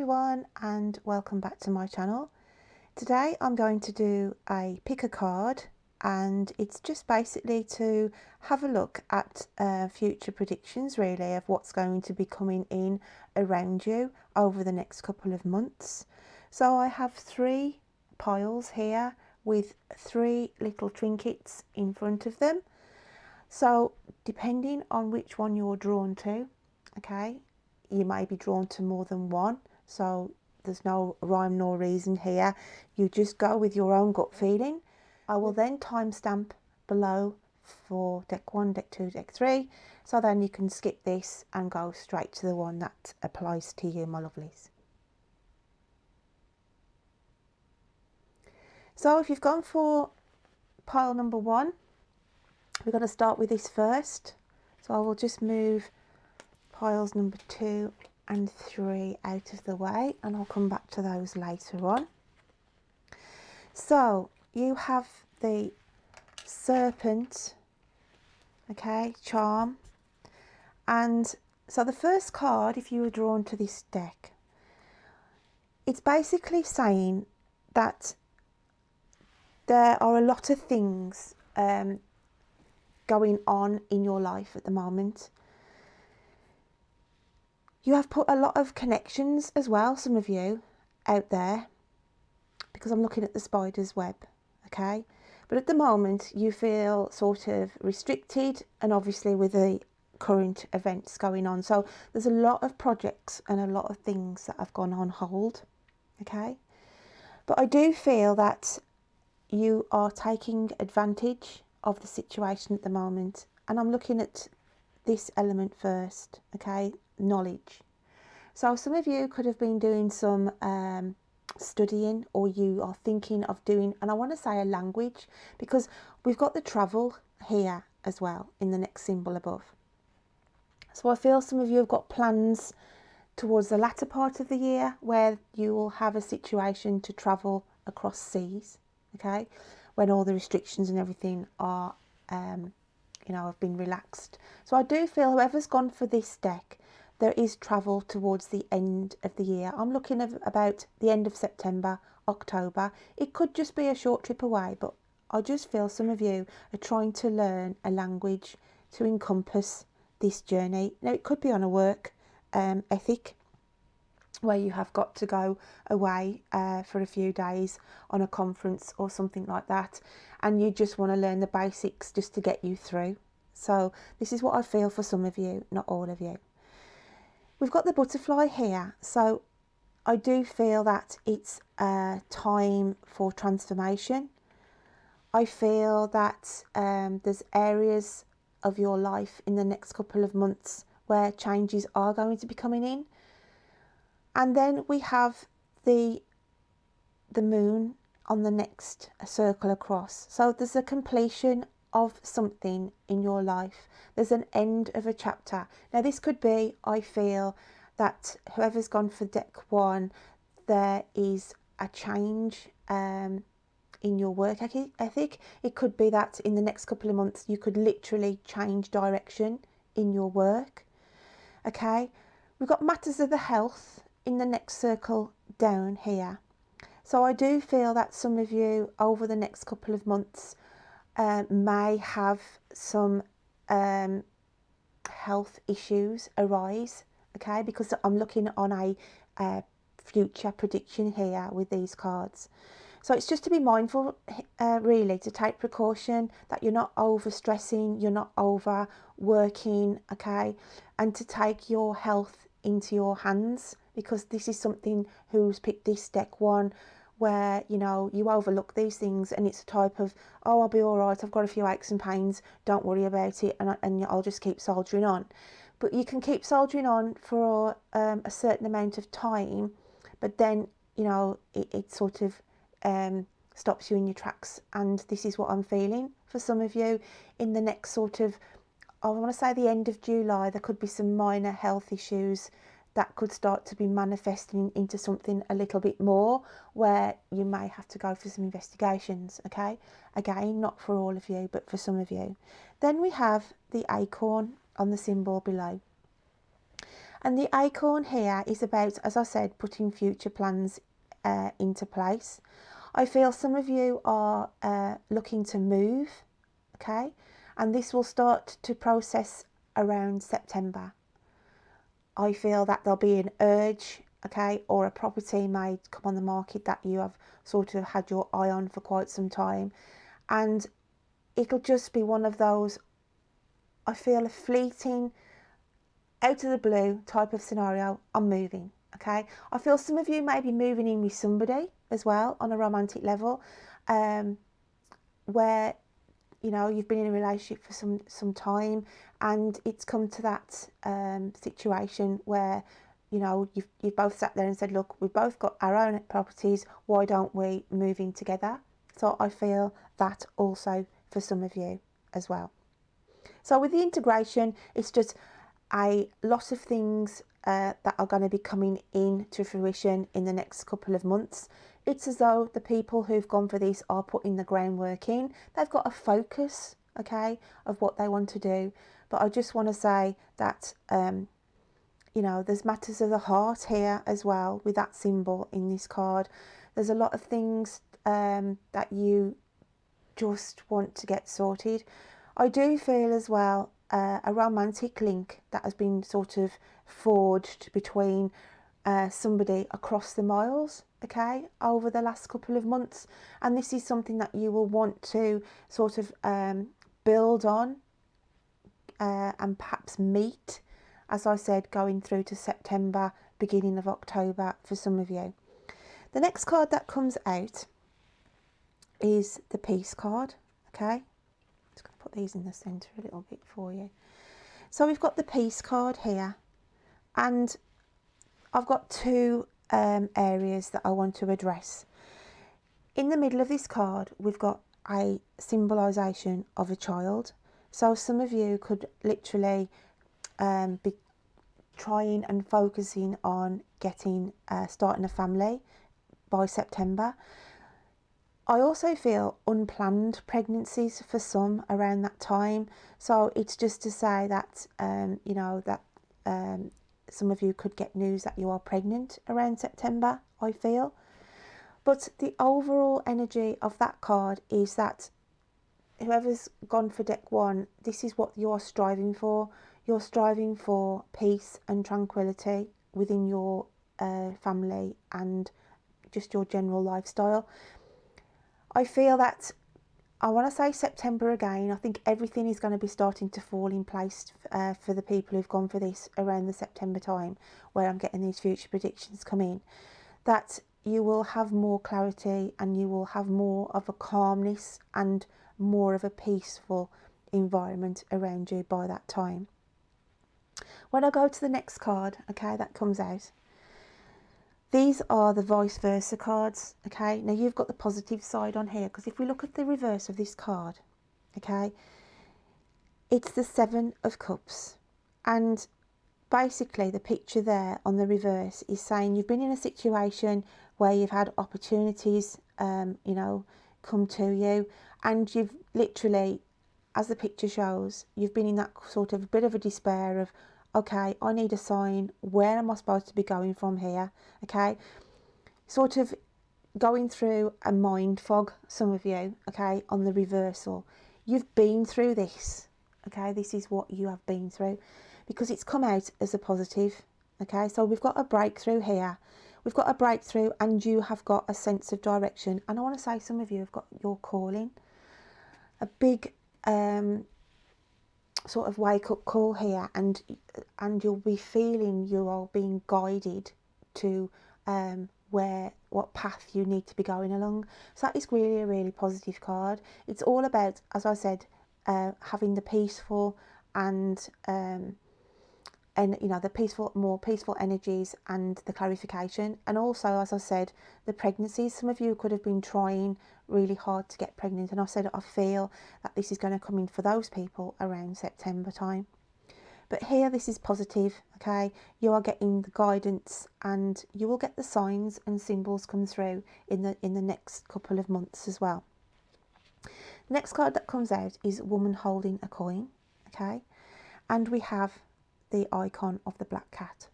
everyone and welcome back to my channel. Today I'm going to do a pick a card, and it's just basically to have a look at future predictions really of what's going to be coming in around you over the next couple of months. So I have 3 piles here with 3 little trinkets in front of them. So depending on which one you're drawn to, okay, you may be drawn to more than one, so there's no rhyme nor reason here. You just go with your own gut feeling. I will then timestamp below for deck 1, deck 2, deck 3, so then you can skip this and go straight to the one that applies to you, my lovelies. So if you've gone for pile number 1, we're going to start with this first. So I will just move piles number 2 and 3 out of the way, and I'll come back to those later on. So you have the serpent, okay, charm, and so the first card, if you were drawn to this deck, it's basically saying that there are a lot of things going on in your life at the moment. You have put a lot of connections as well, some of you out there, because I'm looking at the spider's web, okay? But at the moment you feel sort of restricted, and obviously with the current events going on. So there's a lot of projects and a lot of things that have gone on hold, okay? But I do feel that you are taking advantage of the situation at the moment, and I'm looking at this element first, okay, knowledge. So some of you could have been doing some studying, or you are thinking of doing, and I want to say a language, because we've got the travel here as well in the next symbol above. So I feel some of you have got plans towards the latter part of the year where you will have a situation to travel across seas, okay, when all the restrictions and everything are have been relaxed. So I do feel whoever's gone for this deck, there is travel towards the end of the year. I'm looking at about the end of September, October. It could just be a short trip away, but I just feel some of you are trying to learn a language to encompass this journey. Now it could be on a work ethic, where you have got to go away for a few days on a conference or something like that, and you just want to learn the basics just to get you through. So this is what I feel for some of you, not all of you. We've got the butterfly here, so I do feel that it's a time for transformation. I feel that there's areas of your life in the next couple of months where changes are going to be coming in. And then we have the moon on the next circle across. So there's a completion of something in your life. There's an end of a chapter. Now this could be, I feel that whoever's gone for deck 1, there is a change in your work ethic. It could be that in the next couple of months you could literally change direction in your work, okay? We've got matters of the health in the next circle down here. So I do feel that some of you over the next couple of months may have some health issues arise, okay, because I'm looking on a future prediction here with these cards. So it's just to be mindful really, to take precaution that you're not over stressing, you're not over working, okay, and to take your health into your hands, because this is something who's picked this deck 1 where you overlook these things, and it's a type of, oh, I'll be all right, I've got a few aches and pains, don't worry about it, and I'll just keep soldiering on. But you can keep soldiering on for a certain amount of time, but then it sort of stops you in your tracks. And this is what I'm feeling for some of you in the next sort of, I want to say the end of July. There could be some minor health issues that could start to be manifesting into something a little bit more, where you may have to go for some investigations, okay? Again, not for all of you, but for some of you. Then we have the acorn on the symbol below. And the acorn here is about, as I said, putting future plans into place. I feel some of you are looking to move, okay? And this will start to process around September. I feel that there'll be an urge, okay, or a property may come on the market that you have sort of had your eye on for quite some time. And it'll just be one of those, I feel, a fleeting, out of the blue type of scenario. I'm moving, okay? I feel some of you may be moving in with somebody as well on a romantic level, where, you know, you've been in a relationship for some time, and it's come to that situation where, you know, you've both sat there and said, look, we've both got our own properties, why don't we move in together? So I feel that also for some of you as well. So with the integration, it's just a lot of things that are going to be coming in to fruition in the next couple of months. It's as though the people who've gone for this are putting the groundwork in. They've got a focus, okay, of what they want to do. But I just want to say that, you know, there's matters of the heart here as well with that symbol in this card. There's a lot of things that you just want to get sorted. I do feel as well a romantic link that has been sort of forged between somebody across the miles, okay, over the last couple of months, and this is something that you will want to sort of build on and perhaps meet, as I said, going through to September, beginning of October for some of you. The next card that comes out is the peace card, okay. Just going to put these in the centre a little bit for you. So we've got the peace card here, and I've got two areas that I want to address. In the middle of this card, we've got a symbolisation of a child. So some of you could literally be trying and focusing on getting starting a family by September. I also feel unplanned pregnancies for some around that time. So it's just to say that, you know, that some of you could get news that you are pregnant around September, I feel. But the overall energy of that card is that whoever's gone for deck one, this is what you're striving for. You're striving for peace and tranquility within your family and just your general lifestyle. I feel that, I want to say September again, I think everything is going to be starting to fall in place for the people who've gone for this around the September time, where I'm getting these future predictions come in, that you will have more clarity and you will have more of a calmness and more of a peaceful environment around you by that time. When I go to the next card, okay, that comes out, these are the vice versa cards, okay. Now you've got the positive side on here, because if we look at the reverse of this card, okay, it's the Seven of Cups, and basically the picture there on the reverse is saying you've been in a situation where you've had opportunities, you know, come to you, and you've literally, as the picture shows, you've been in that sort of a bit of a despair of, okay, I need a sign. Where am I supposed to be going from here? Okay, sort of going through a mind fog, some of you, okay, on the reversal. You've been through this, okay, this is what you have been through, because it's come out as a positive, okay. So we've got a breakthrough here. We've got a breakthrough, and you have got a sense of direction. And I want to say some of you have got your calling, a big sort of wake up call here, and you'll be feeling you are being guided to what path you need to be going along. So that is really a really positive card. It's all about, as I said, having the peaceful and you know, the more peaceful energies and the clarification, and also, as I said, the pregnancies. Some of you could have been trying really hard to get pregnant, and I said I feel that this is going to come in for those people around September time. But here, this is positive, okay. You are getting the guidance, and you will get the signs and symbols come through in the next couple of months as well. The next card that comes out is Woman Holding a Coin, okay, and we have the icon of the black cat.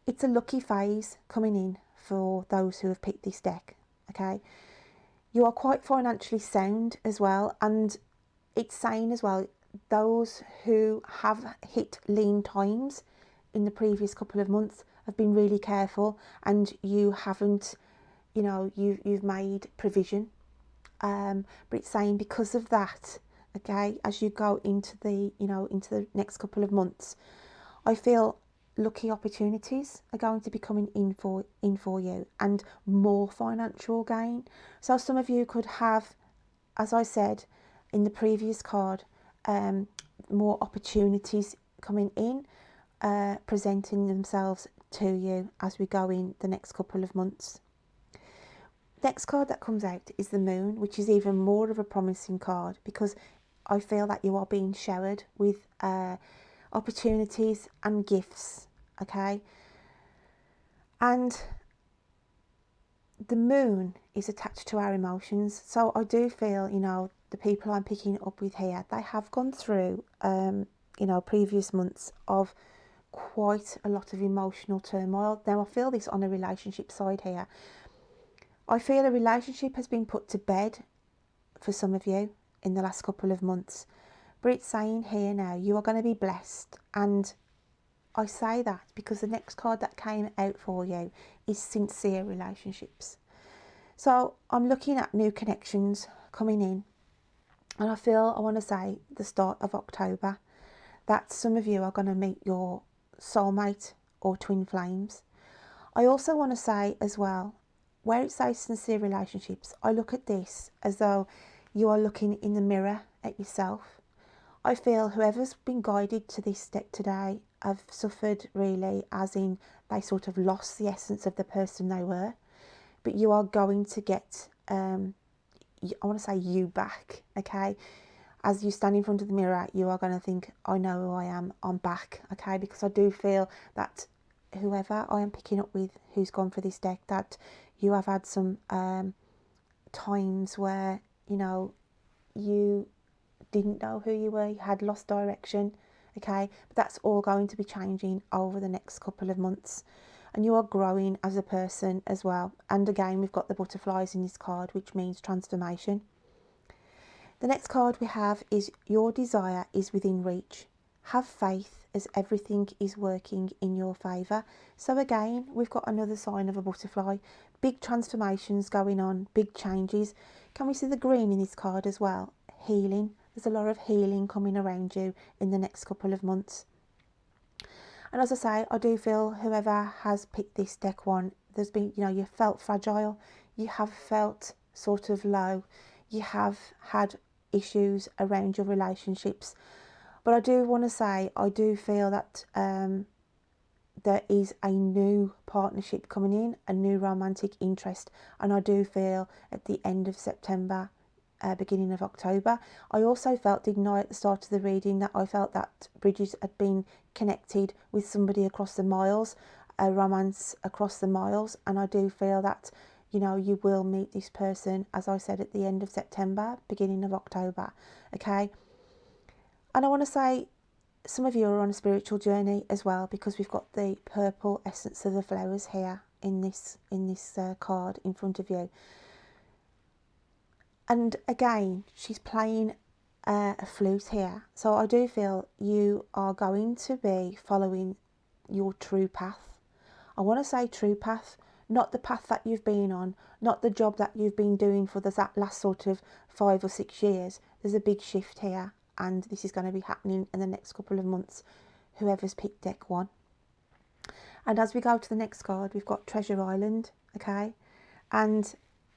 It's a lucky phase coming in for those who have picked this deck, okay? You are quite financially sound as well, and it's saying as well, those who have hit lean times in the previous couple of months have been really careful, and you haven't, you know, you've made provision. But it's saying because of that, okay, as you go into the, you know, into the next couple of months, I feel lucky opportunities are going to be coming in for you, and more financial gain. So some of you could have, as I said in the previous card, more opportunities coming in, presenting themselves to you as we go in the next couple of months. Next card that comes out is the Moon, which is even more of a promising card, because I feel that you are being showered with opportunities and gifts, okay? And the Moon is attached to our emotions, so I do feel, you know, the people I'm picking up with here, they have gone through you know, previous months of quite a lot of emotional turmoil. Now I feel this on a relationship side here. I feel a relationship has been put to bed for some of you in the last couple of months, but it's saying here now you are going to be blessed. And I say that because the next card that came out for you is sincere relationships. So I'm looking at new connections coming in, and I feel, I want to say the start of October, that some of you are going to meet your soulmate or twin flames. I also want to say as well, where it says sincere relationships, I look at this as though you are looking in the mirror at yourself. I feel whoever's been guided to this deck today have suffered, really, as in they sort of lost the essence of the person they were. But you are going to get, I want to say, you back, okay? As you stand in front of the mirror, you are going to think, I know who I am, I'm back, okay? Because I do feel that whoever I am picking up with who's gone for this deck, that you have had some times where, you know, you didn't know who you were, you had lost direction, okay? But that's all going to be changing over the next couple of months, and you are growing as a person as well. And again, we've got the butterflies in this card, which means transformation. The next card we have is your desire is within reach. Have faith as everything is working in your favour. So again, we've got another sign of a butterfly. Big transformations going on, big changes. Can we see the green in this card as well? Healing. There's a lot of healing coming around you in the next couple of months. And as I say, I do feel whoever has picked this deck one, there's been, you know, you felt fragile, you have felt sort of low, you have had issues around your relationships. But I do want to say, I do feel that there is a new partnership coming in, a new romantic interest, and I do feel at the end of September, beginning of October. I also felt, didn't I, at the start of the reading, that I felt that Bridget had been connected with somebody across the miles, a romance across the miles, and I do feel that, you know, you will meet this person, as I said, at the end of September, beginning of October, okay? And I want to say, some of you are on a spiritual journey as well, because we've got the purple essence of the flowers here in this card in front of you. And again, she's playing a flute here. So I do feel you are going to be following your true path. I want to say true path, not the path that you've been on, not the job that you've been doing for the last sort of 5 or 6 years. There's a big shift here, and this is going to be happening in the next couple of months, whoever's picked deck one. And as we go to the next card, we've got Treasure Island, okay? And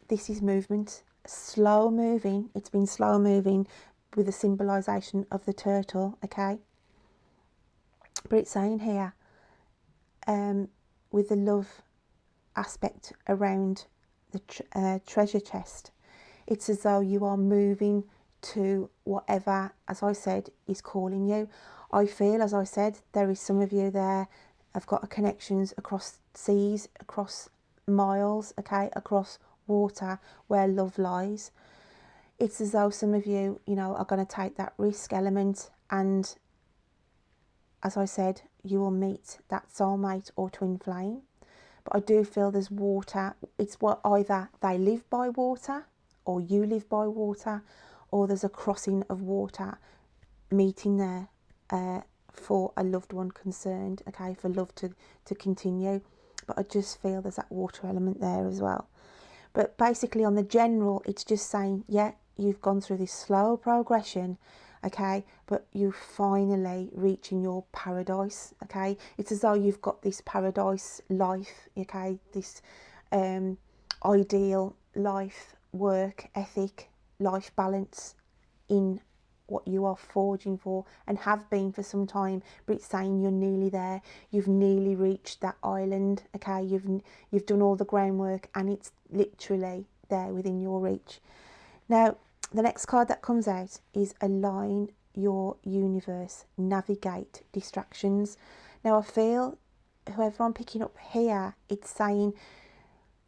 this is movement, slow moving. It's been slow moving with the symbolisation of the turtle, okay? But it's saying here, with the love aspect around the treasure chest, it's as though you are moving to whatever, as I said, is calling you. I feel, as I said, there is some of you there have got connections across seas, across miles, okay, across water, where love lies. It's as though some of you, you know, are going to take that risk element, and as I said, you will meet that soulmate or twin flame. But I do feel there's water. It's what either they live by water or you live by water, or there's a crossing of water meeting there for a loved one concerned, okay, for love to continue. But I just feel there's that water element there as well. But basically on the general, it's just saying, yeah, you've gone through this slow progression, okay, but you finally reaching your paradise, okay. It's as though you've got this paradise life, okay, this ideal life, work ethic, life balance in what you are forging for and have been for some time. But it's saying you're nearly there, you've nearly reached that island, okay, you've done all the groundwork and it's literally there within your reach. Now the next card that comes out is align your universe, navigate distractions. Now I feel whoever I'm picking up here, it's saying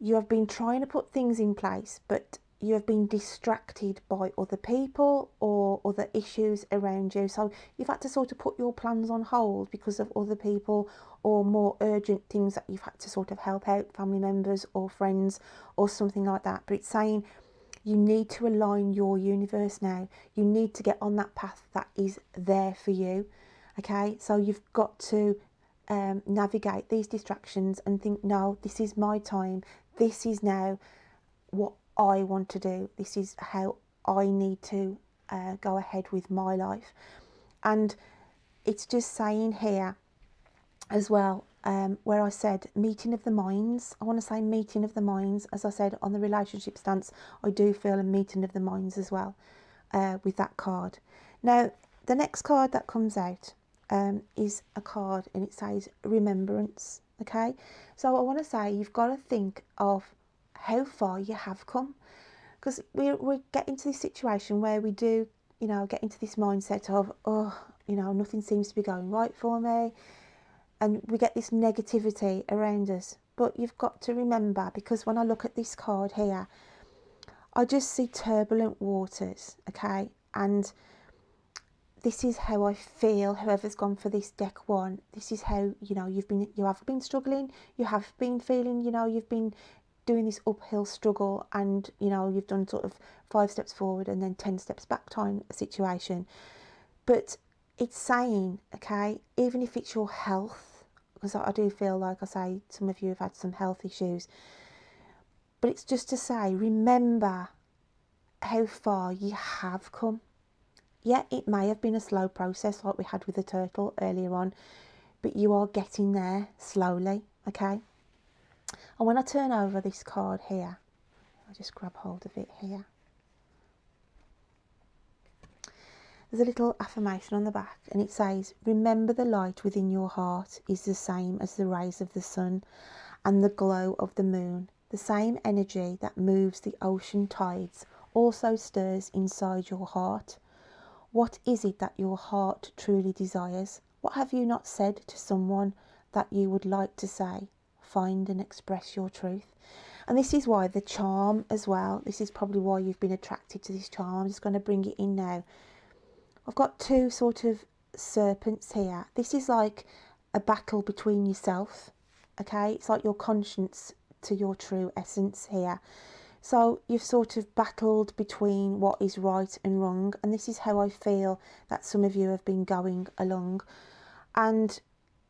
you have been trying to put things in place, but you have been distracted by other people or other issues around you. So you've had to sort of put your plans on hold because of other people or more urgent things that you've had to sort of help out, family members or friends or something like that. But it's saying you need to align your universe now. You need to get on that path that is there for you. Okay, so you've got to navigate these distractions and think, no, this is my time. This is now what I want to do. This is how I need to go ahead with my life. And it's just saying here as well, where I said meeting of the minds, I want to say meeting of the minds. As I said on the relationship stance, I do feel a meeting of the minds as well with that card. Now the next card that comes out is a card and it says remembrance. Okay, so I want to say you've got to think of how far you have come, because we're getting to this situation where we do, you know, get into this mindset of, oh, you know, nothing seems to be going right for me, and we get this negativity around us. But you've got to remember, because when I look at this card here, I just see turbulent waters, okay, and this is how I feel. Whoever's gone for this deck one, this is how, you know, you have been struggling, you have been feeling, you know, you've been doing this uphill struggle, and you know you've done sort of 5 steps forward and then 10 steps back time situation. But it's saying, okay, even if it's your health, because I do feel like I say some of you have had some health issues, but it's just to say remember how far you have come. Yeah, it may have been a slow process like we had with the turtle earlier on, but you are getting there slowly, okay. And when I turn over this card here, I'll just grab hold of it here. There's a little affirmation on the back and it says, remember the light within your heart is the same as the rays of the sun and the glow of the moon. The same energy that moves the ocean tides also stirs inside your heart. What is it that your heart truly desires? What have you not said to someone that you would like to say? Find and express your truth. And this is why the charm as well, this is probably why you've been attracted to this charm. I'm just going to bring it in now. I've got 2 sort of serpents here. This is like a battle between yourself, okay. It's like your conscience to your true essence here. So you've sort of battled between what is right and wrong, and this is how I feel that some of you have been going along. And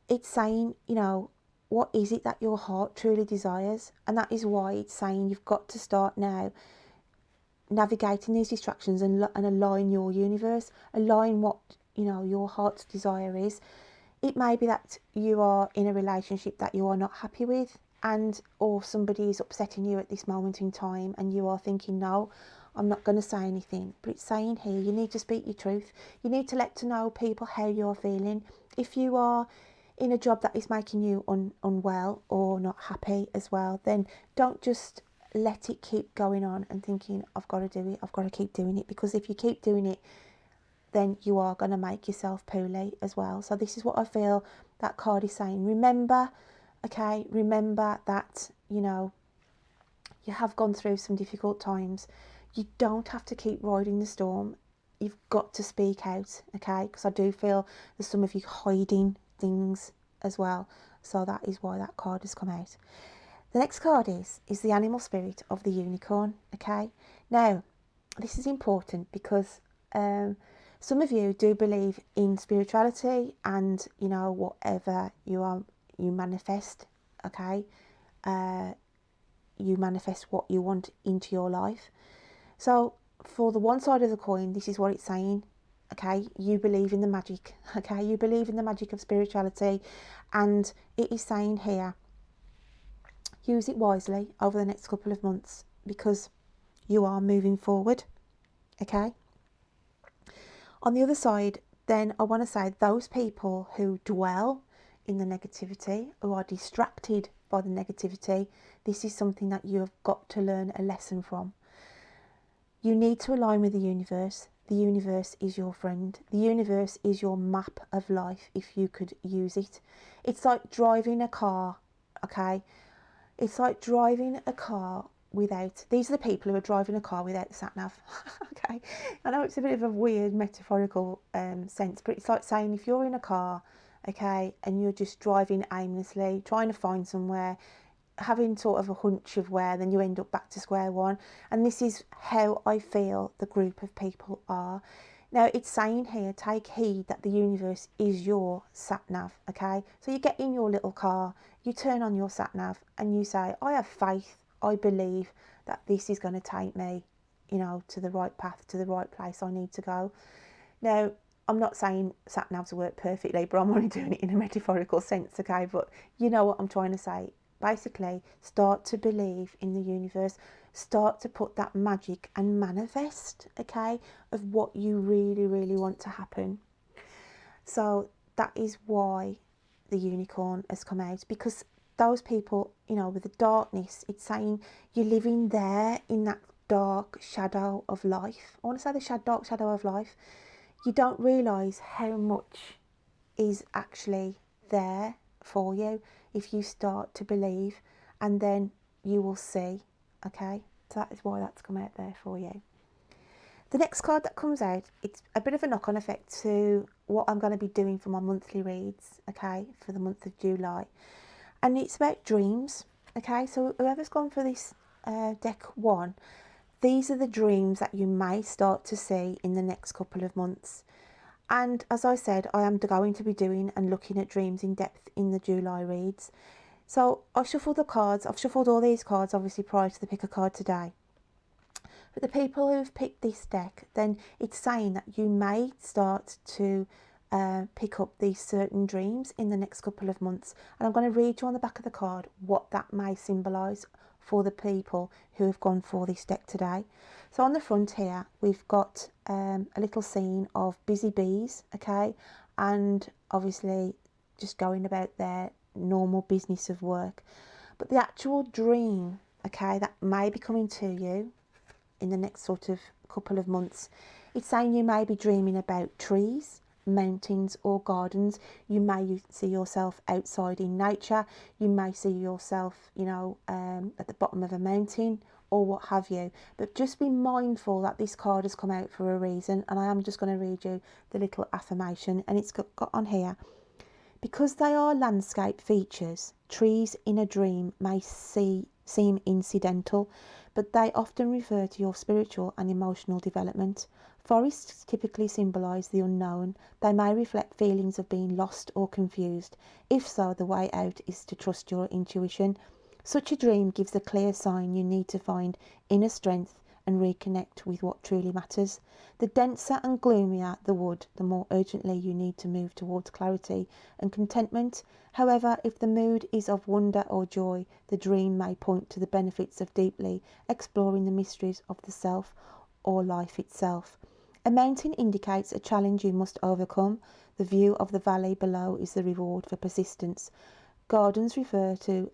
it's saying, you know, what is it that your heart truly desires? And that is why it's saying you've got to start now navigating these distractions and align your universe, align what, you know, your heart's desire is. It may be that you are in a relationship that you are not happy with, and or somebody is upsetting you at this moment in time and you are thinking, no, I'm not going to say anything. But it's saying here you need to speak your truth. You need to let to know people how you're feeling. If you are in a job that is making you unwell or not happy as well, then don't just let it keep going on and thinking, I've got to do it, I've got to keep doing it, because if you keep doing it, then you are going to make yourself poorly as well. So this is what I feel that card is saying. Remember, okay, remember that, you know, you have gone through some difficult times. You don't have to keep riding the storm. you've got to speak out, okay? Because I do feel there's some of you hiding things as well. So that is why that card has come out. The next card is the animal spirit of the unicorn, okay? Now, this is important because some of you do believe in spirituality and, you know, whatever you manifest, okay? You manifest what you want into your life. So for the one side of the coin, this is what it's saying, okay? You believe in the magic, okay? You believe in the magic of spirituality, and it is saying here, use it wisely over the next couple of months because you are moving forward, okay? On the other side, then I want to say those people who dwell in the negativity, who are distracted by the negativity, this is something that you have got to learn a lesson from. You need to align with the universe. The universe is your friend. The universe is your map of life if you could use it. It's like driving a car, okay? It's like driving a car without, these are the people who are driving a car without the sat nav. Okay, I know it's a bit of a weird metaphorical sense, but it's like saying if you're in a car, okay, and you're just driving aimlessly, trying to find somewhere, having sort of a hunch of where, then you end up back to square one. And this is how I feel the group of people are. Now it's saying here, take heed that the universe is your sat nav, okay? So you get in your little car, you turn on your sat nav and you say, I have faith, I believe that this is going to take me, you know, to the right path, to the right place I need to go. Now, I'm not saying sat navs work perfectly, but I'm only doing it in a metaphorical sense, okay? But you know what I'm trying to say. Basically, start to believe in the universe, start to put that magic and manifest, okay, of what you really, really want to happen. So that is why the unicorn has come out, because those people, you know, with the darkness, it's saying you're living there in that dark shadow of life. I want to say the dark shadow of life. You don't realise how much is actually there for you if you start to believe, and then you will see, okay? So that is why that's come out there for you. The next card that comes out, it's a bit of a knock-on effect to what I'm going to be doing for my monthly reads, okay, for the month of July. And it's about dreams, okay? So whoever's gone for this deck one, these are the dreams that you may start to see in the next couple of months. And as I said, I am going to be doing and looking at dreams in depth in the July reads. So I shuffled the cards. I've shuffled all these cards obviously prior to the pick a card today. But the people who've picked this deck, then it's saying that you may start to pick up these certain dreams in the next couple of months. And I'm going to read you on the back of the card what that may symbolise for the people who have gone for this deck today. So on the front here, we've got a little scene of busy bees, okay, and obviously just going about their normal business of work. But the actual dream, okay, that may be coming to you in the next sort of couple of months, it's saying you may be dreaming about trees, mountains or gardens. You may see yourself outside in nature. You may see yourself, you know, at the bottom of a mountain or what have you. But just be mindful that this card has come out for a reason, and I am just going to read you the little affirmation, and it's got on here. Because they are landscape features, trees in a dream may seem incidental, but they often refer to your spiritual and emotional development. Forests typically symbolise the unknown. They may reflect feelings of being lost or confused. If so, the way out is to trust your intuition. Such a dream gives a clear sign you need to find inner strength and reconnect with what truly matters. The denser and gloomier the wood, the more urgently you need to move towards clarity and contentment. However, if the mood is of wonder or joy, the dream may point to the benefits of deeply exploring the mysteries of the self or life itself. A mountain indicates a challenge you must overcome. The view of the valley below is the reward for persistence. Gardens refer to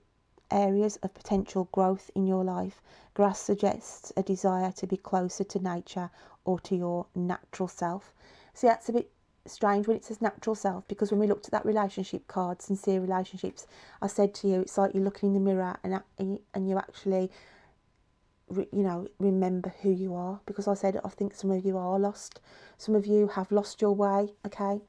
areas of potential growth in your life. Grass suggests a desire to be closer to nature or to your natural self. See, that's a bit strange when it says natural self, because when we looked at that relationship card, sincere relationships, I said to you, it's like you're looking in the mirror and you actually remember who you are, because I said I think some of you are lost. Some of you have lost your way, okay?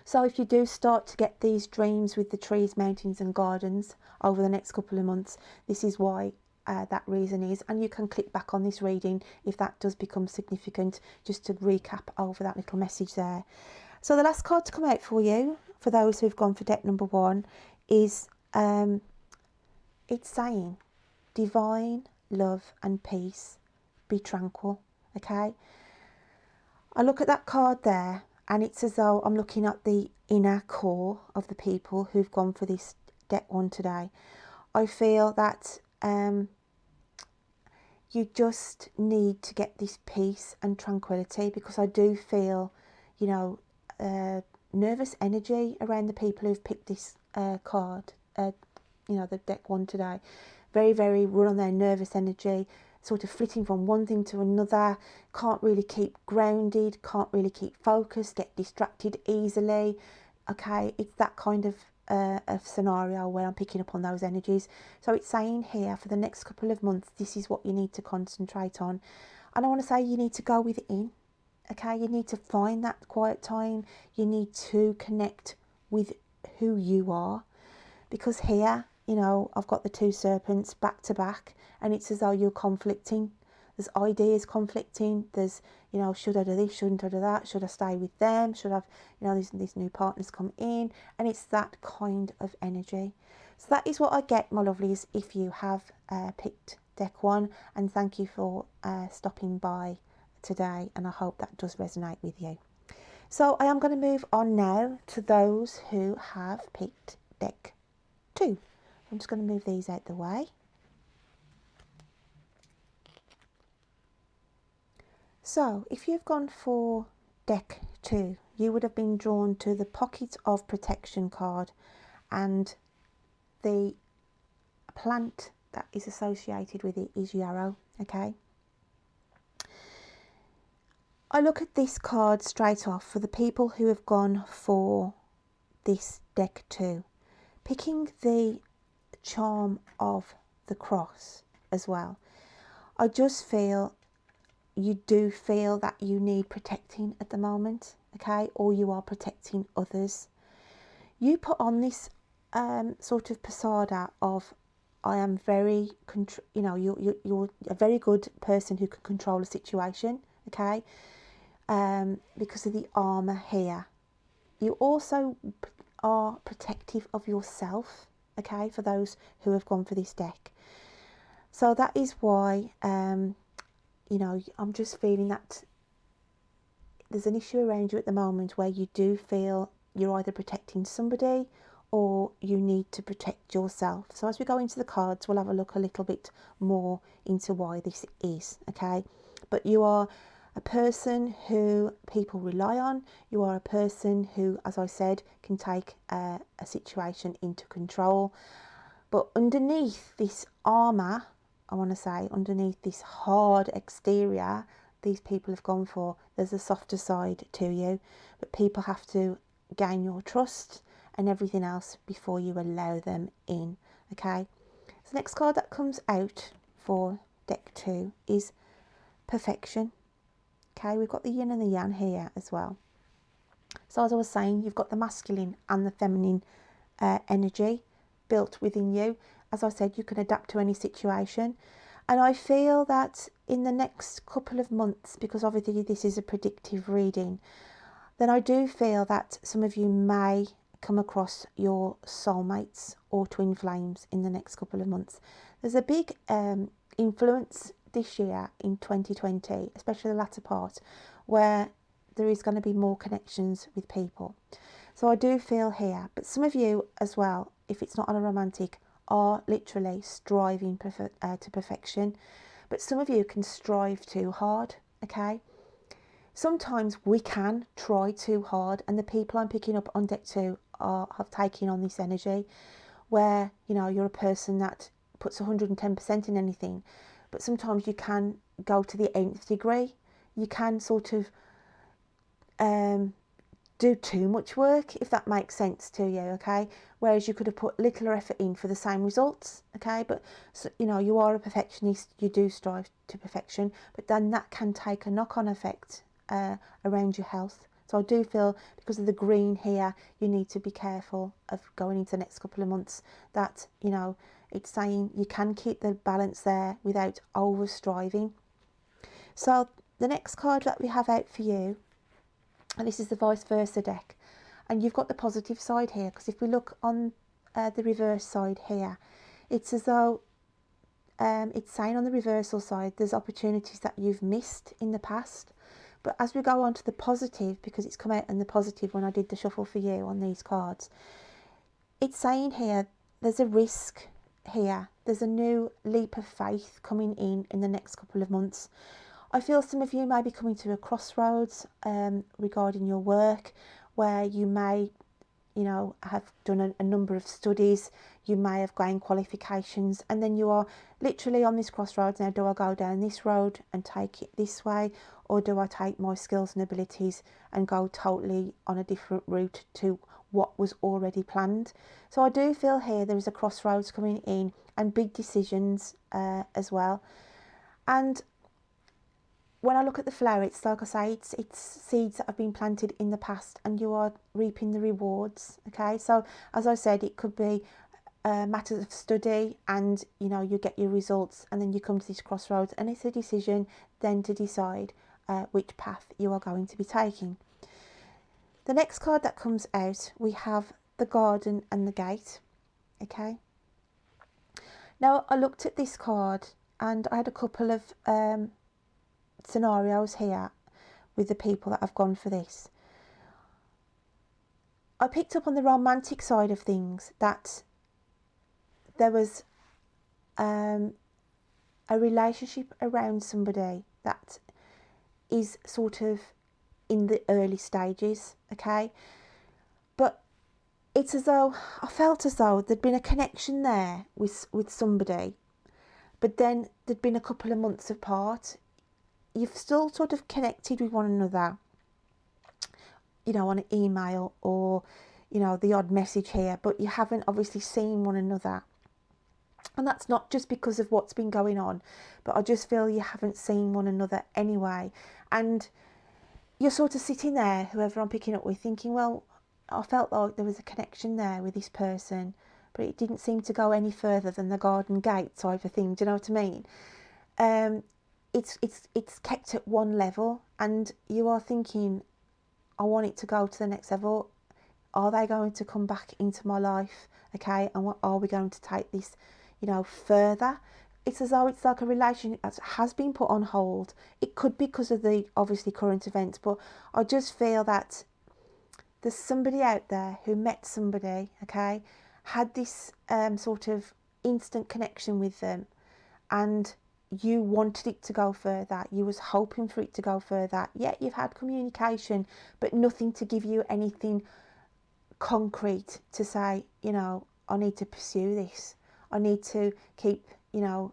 So if you do start to get these dreams with the trees, mountains and gardens over the next couple of months, this is why that reason is. And you can click back on this reading if that does become significant, just to recap over that little message there. So the last card to come out for you, for those who've gone for deck number 1, is it's saying, divine love and peace, be tranquil, okay? I look at that card there, and it's as though I'm looking at the inner core of the people who've gone for this deck 1 today. I feel that you just need to get this peace and tranquility, because I do feel, nervous energy around the people who've picked this card, the deck 1 today. Very, very run on their nervous energy, sort of flitting from one thing to another, can't really keep grounded, can't really keep focused, get distracted easily. Okay, it's that kind of scenario where I'm picking up on those energies. So it's saying here, for the next couple of months, this is what you need to concentrate on. And I want to say you need to go within. Okay, you need to find that quiet time. You need to connect with who you are, because here, I've got the 2 serpents back to back, and it's as though you're conflicting. There's ideas conflicting. There's, should I do this? Shouldn't I do that? Should I stay with them? Should I, these new partners come in? And it's that kind of energy. So that is what I get, my lovelies, if you have picked deck 1. And thank you for stopping by today. And I hope that does resonate with you. So I am going to move on now to those who have picked deck 2. I'm just going to move these out the way. So if you've gone for deck 2, you would have been drawn to the Pocket of Protection card, and the plant that is associated with it is yarrow, okay? I look at this card straight off for the people who have gone for this deck 2, picking the charm of the cross as well. I just feel you do feel that you need protecting at the moment, okay, or you are protecting others. You put on this sort of persona of, I am very, you're a very good person who can control a situation, okay, because of the armour here. You also are protective of yourself, okay, for those who have gone for this deck. So that is why I'm just feeling that there's an issue around you at the moment where you do feel you're either protecting somebody or you need to protect yourself. So as we go into the cards, we'll have a look a little bit more into why this is, okay? But you are a person who people rely on. You are a person who, as I said, can take a situation into control. But underneath this armour, I want to say, underneath this hard exterior these people have gone for, there's a softer side to you. But people have to gain your trust and everything else before you allow them in, okay? So the next card that comes out for deck 2 is Perfection. Okay, we've got the yin and the yang here as well. So as I was saying, you've got the masculine and the feminine energy built within you. As I said, you can adapt to any situation. And I feel that in the next couple of months, because obviously this is a predictive reading, then I do feel that some of you may come across your soulmates or twin flames in the next couple of months. There's a big influence this year in 2020, especially the latter part, where there is going to be more connections with people. So I do feel here, but some of you as well, if it's not on a romantic, are literally striving to perfection. But some of you can strive too hard, okay? Sometimes we can try too hard, and the people I'm picking up on deck 2 have taken on this energy where, you're a person that puts 110% in anything, but sometimes you can go to the nth degree. You can sort of do too much work, if that makes sense to you, okay? Whereas you could have put little effort in for the same results, okay? But so, you know, you are a perfectionist, you do strive to perfection, but then that can take a knock-on effect around your health. So I do feel, because of the green here, you need to be careful of going into the next couple of months, that, you know, it's saying you can keep the balance there without over striving. So the next card that we have out for you, and this is the vice versa deck, and you've got the positive side here, because if we look on the reverse side here, it's as though it's saying on the reversal side there's opportunities that you've missed in the past. But as we go on to the positive, because it's come out in the positive when I did the shuffle for you on these cards, it's saying here there's a risk here, there's a new leap of faith coming in the next couple of months. I feel some of you may be coming to a crossroads regarding your work, where you may, you know, have done a number of studies, you may have gained qualifications, and then you are literally on this crossroads now. Do I go down this road and take it this way, or do I take my skills and abilities and go totally on a different route to what was already planned? So I do feel here there is a crossroads coming in, and big decisions as well. And when I look at the flower, it's like I say, it's seeds that have been planted in the past, and you are reaping the rewards, okay? So as I said, it could be matters of study, and you know, you get your results, and then you come to this crossroads, and it's a decision then to decide which path you are going to be taking. The next card that comes out, we have the garden and the gate, okay? Now I looked at this card, and I had a couple of scenarios here with the people that have gone for this. I picked up on the romantic side of things that there was a relationship around somebody that is sort of in the early stages, okay? But it's as though I felt as though there'd been a connection there with somebody, but then there'd been a couple of months apart. You've still sort of connected with one another, you know, on an email or, you know, the odd message here, but you haven't obviously seen one another. And that's not just because of what's been going on, but I just feel you haven't seen one another anyway. And you're sort of sitting there, whoever I'm picking up with, thinking, well, I felt like there was a connection there with this person, but it didn't seem to go any further than the garden gate type of thing. Do you know what I mean? It's kept at one level, and you are thinking, I want it to go to the next level. Are they going to come back into my life? Okay, and what are we going to take this, you know, further? It's as though it's like a relationship that has been put on hold. It could be because of the obviously current events, but I just feel that there's somebody out there who met somebody, okay, had this sort of instant connection with them, and you wanted it to go further. You was hoping for it to go further. Yeah, you've had communication, but nothing to give you anything concrete to say, you know, I need to pursue this. I need to keep, you know,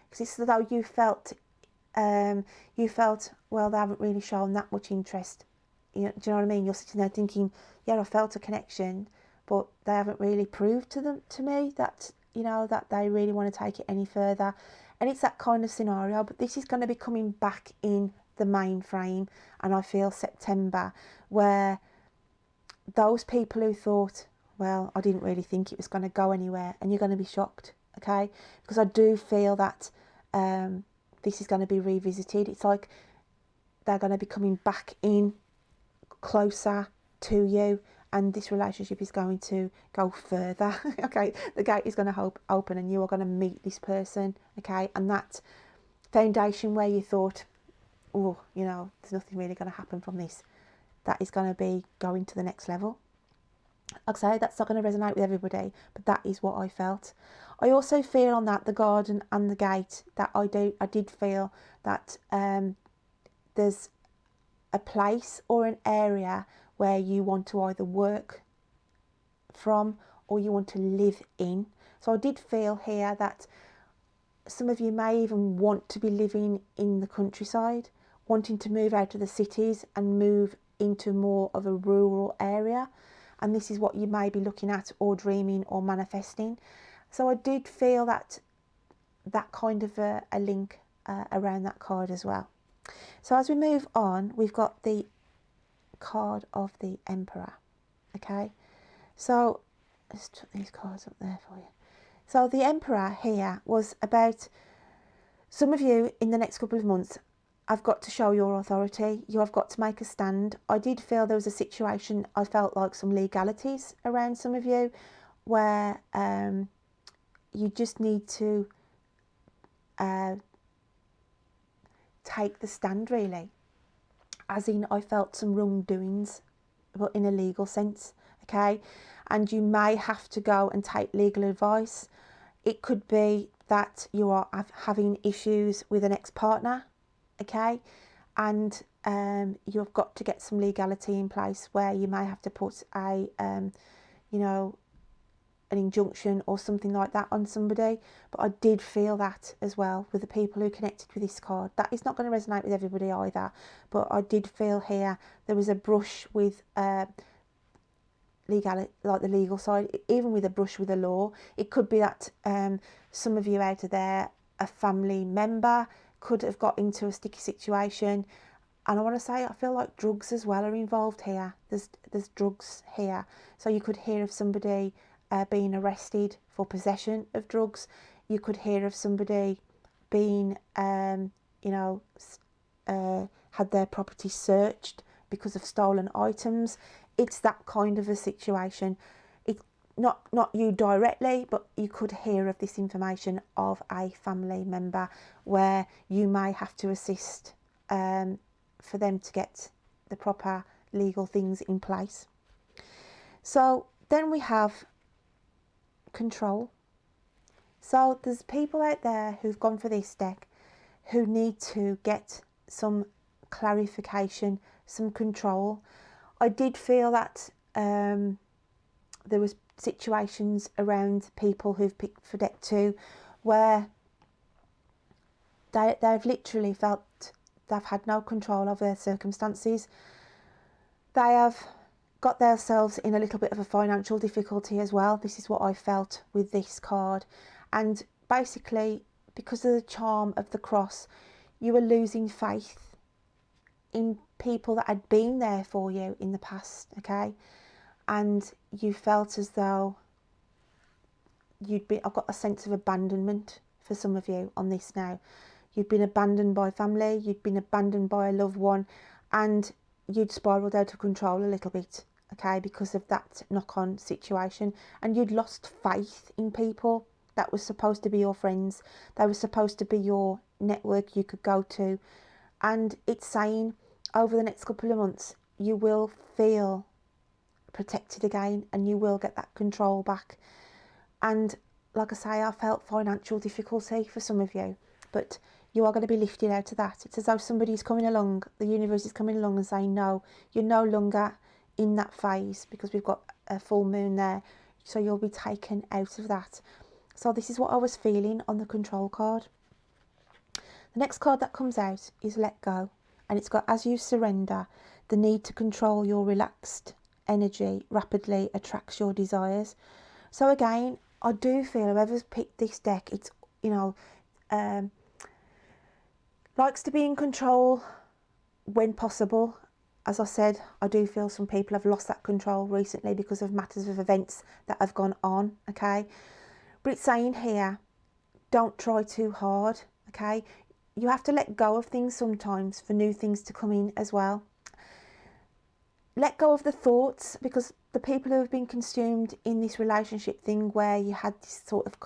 because it's as though you felt, well, they haven't really shown that much interest. You know, do you know what I mean? You're sitting there thinking, yeah, I felt a connection, but they haven't really proved to me that, you know, that they really want to take it any further. And it's that kind of scenario, but this is going to be coming back in the main frame, and I feel September, where those people who thought, well, I didn't really think it was going to go anywhere, and you're going to be shocked, okay? Because I do feel that this is going to be revisited. It's like they're going to be coming back in closer to you, and this relationship is going to go further. Okay, the gate is going to open, and you are going to meet this person, okay? And that foundation where you thought, oh, you know, there's nothing really going to happen from this, that is going to be going to the next level. Like I say, that's not going to resonate with everybody, but that is what I felt. I also feel on that, the garden and the gate, that I did feel that there's a place or an area where you want to either work from or you want to live in. So I did feel here that some of you may even want to be living in the countryside, wanting to move out of the cities and move into more of a rural area, and this is what you may be looking at or dreaming or manifesting. So I did feel that kind of a link around that card as well. So as we move on, we've got the card of the Emperor. Okay, so let's put these cards up there for you. So the Emperor here was about some of you in the next couple of months. I've got to show your authority. You have got to make a stand. I did feel there was a situation, I felt like some legalities around some of you where you just need to take the stand, really. As in, I felt some wrongdoings, but in a legal sense, okay? And you may have to go and take legal advice. It could be that you are having issues with an ex-partner, okay? And you've got to get some legality in place where you may have to put a, you know, an injunction or something like that on somebody. But I did feel that as well with the people who connected with this card. That is not going to resonate with everybody either, but I did feel here there was a brush with legality, like the legal side, even with a brush with the law. It could be that some of you out of there, a family member could have got into a sticky situation. And I want to say, I feel like drugs as well are involved here. There's drugs here. So you could hear of somebody being arrested for possession of drugs. You could hear of somebody being, you know, had their property searched because of stolen items. It's that kind of a situation. It's not you directly, but you could hear of this information of a family member where you may have to assist for them to get the proper legal things in place. So then we have control. So there's people out there who've gone for this deck who need to get some clarification, some control. I did feel that there was situations around people who've picked for deck 2 where they've literally felt they've had no control over their circumstances. They have got themselves in a little bit of a financial difficulty as well. This is what I felt with this card. And basically, because of the charm of the cross, you were losing faith in people that had been there for you in the past, okay? And you felt as though I've got a sense of abandonment for some of you on this now. You'd been abandoned by family, you'd been abandoned by a loved one, and you'd spiraled out of control a little bit, okay, because of that knock-on situation. And you'd lost faith in people that was supposed to be your friends. They were supposed to be your network you could go to. And it's saying over the next couple of months, you will feel protected again and you will get that control back. And like I say, I felt financial difficulty for some of you, but you are going to be lifted out of that. It's as though somebody's coming along, the universe is coming along and saying, no, you're no longer in that phase, because we've got a full moon there. So you'll be taken out of that. So this is what I was feeling on the control card. The next card that comes out is Let Go. And it's got, as you surrender, the need to control your relaxed energy rapidly attracts your desires. So again, I do feel whoever's picked this deck, it's, you know, likes to be in control when possible. As I said, I do feel some people have lost that control recently because of matters of events that have gone on, okay? But it's saying here, don't try too hard, okay? You have to let go of things sometimes for new things to come in as well. Let go of the thoughts, because the people who have been consumed in this relationship thing where you had this sort of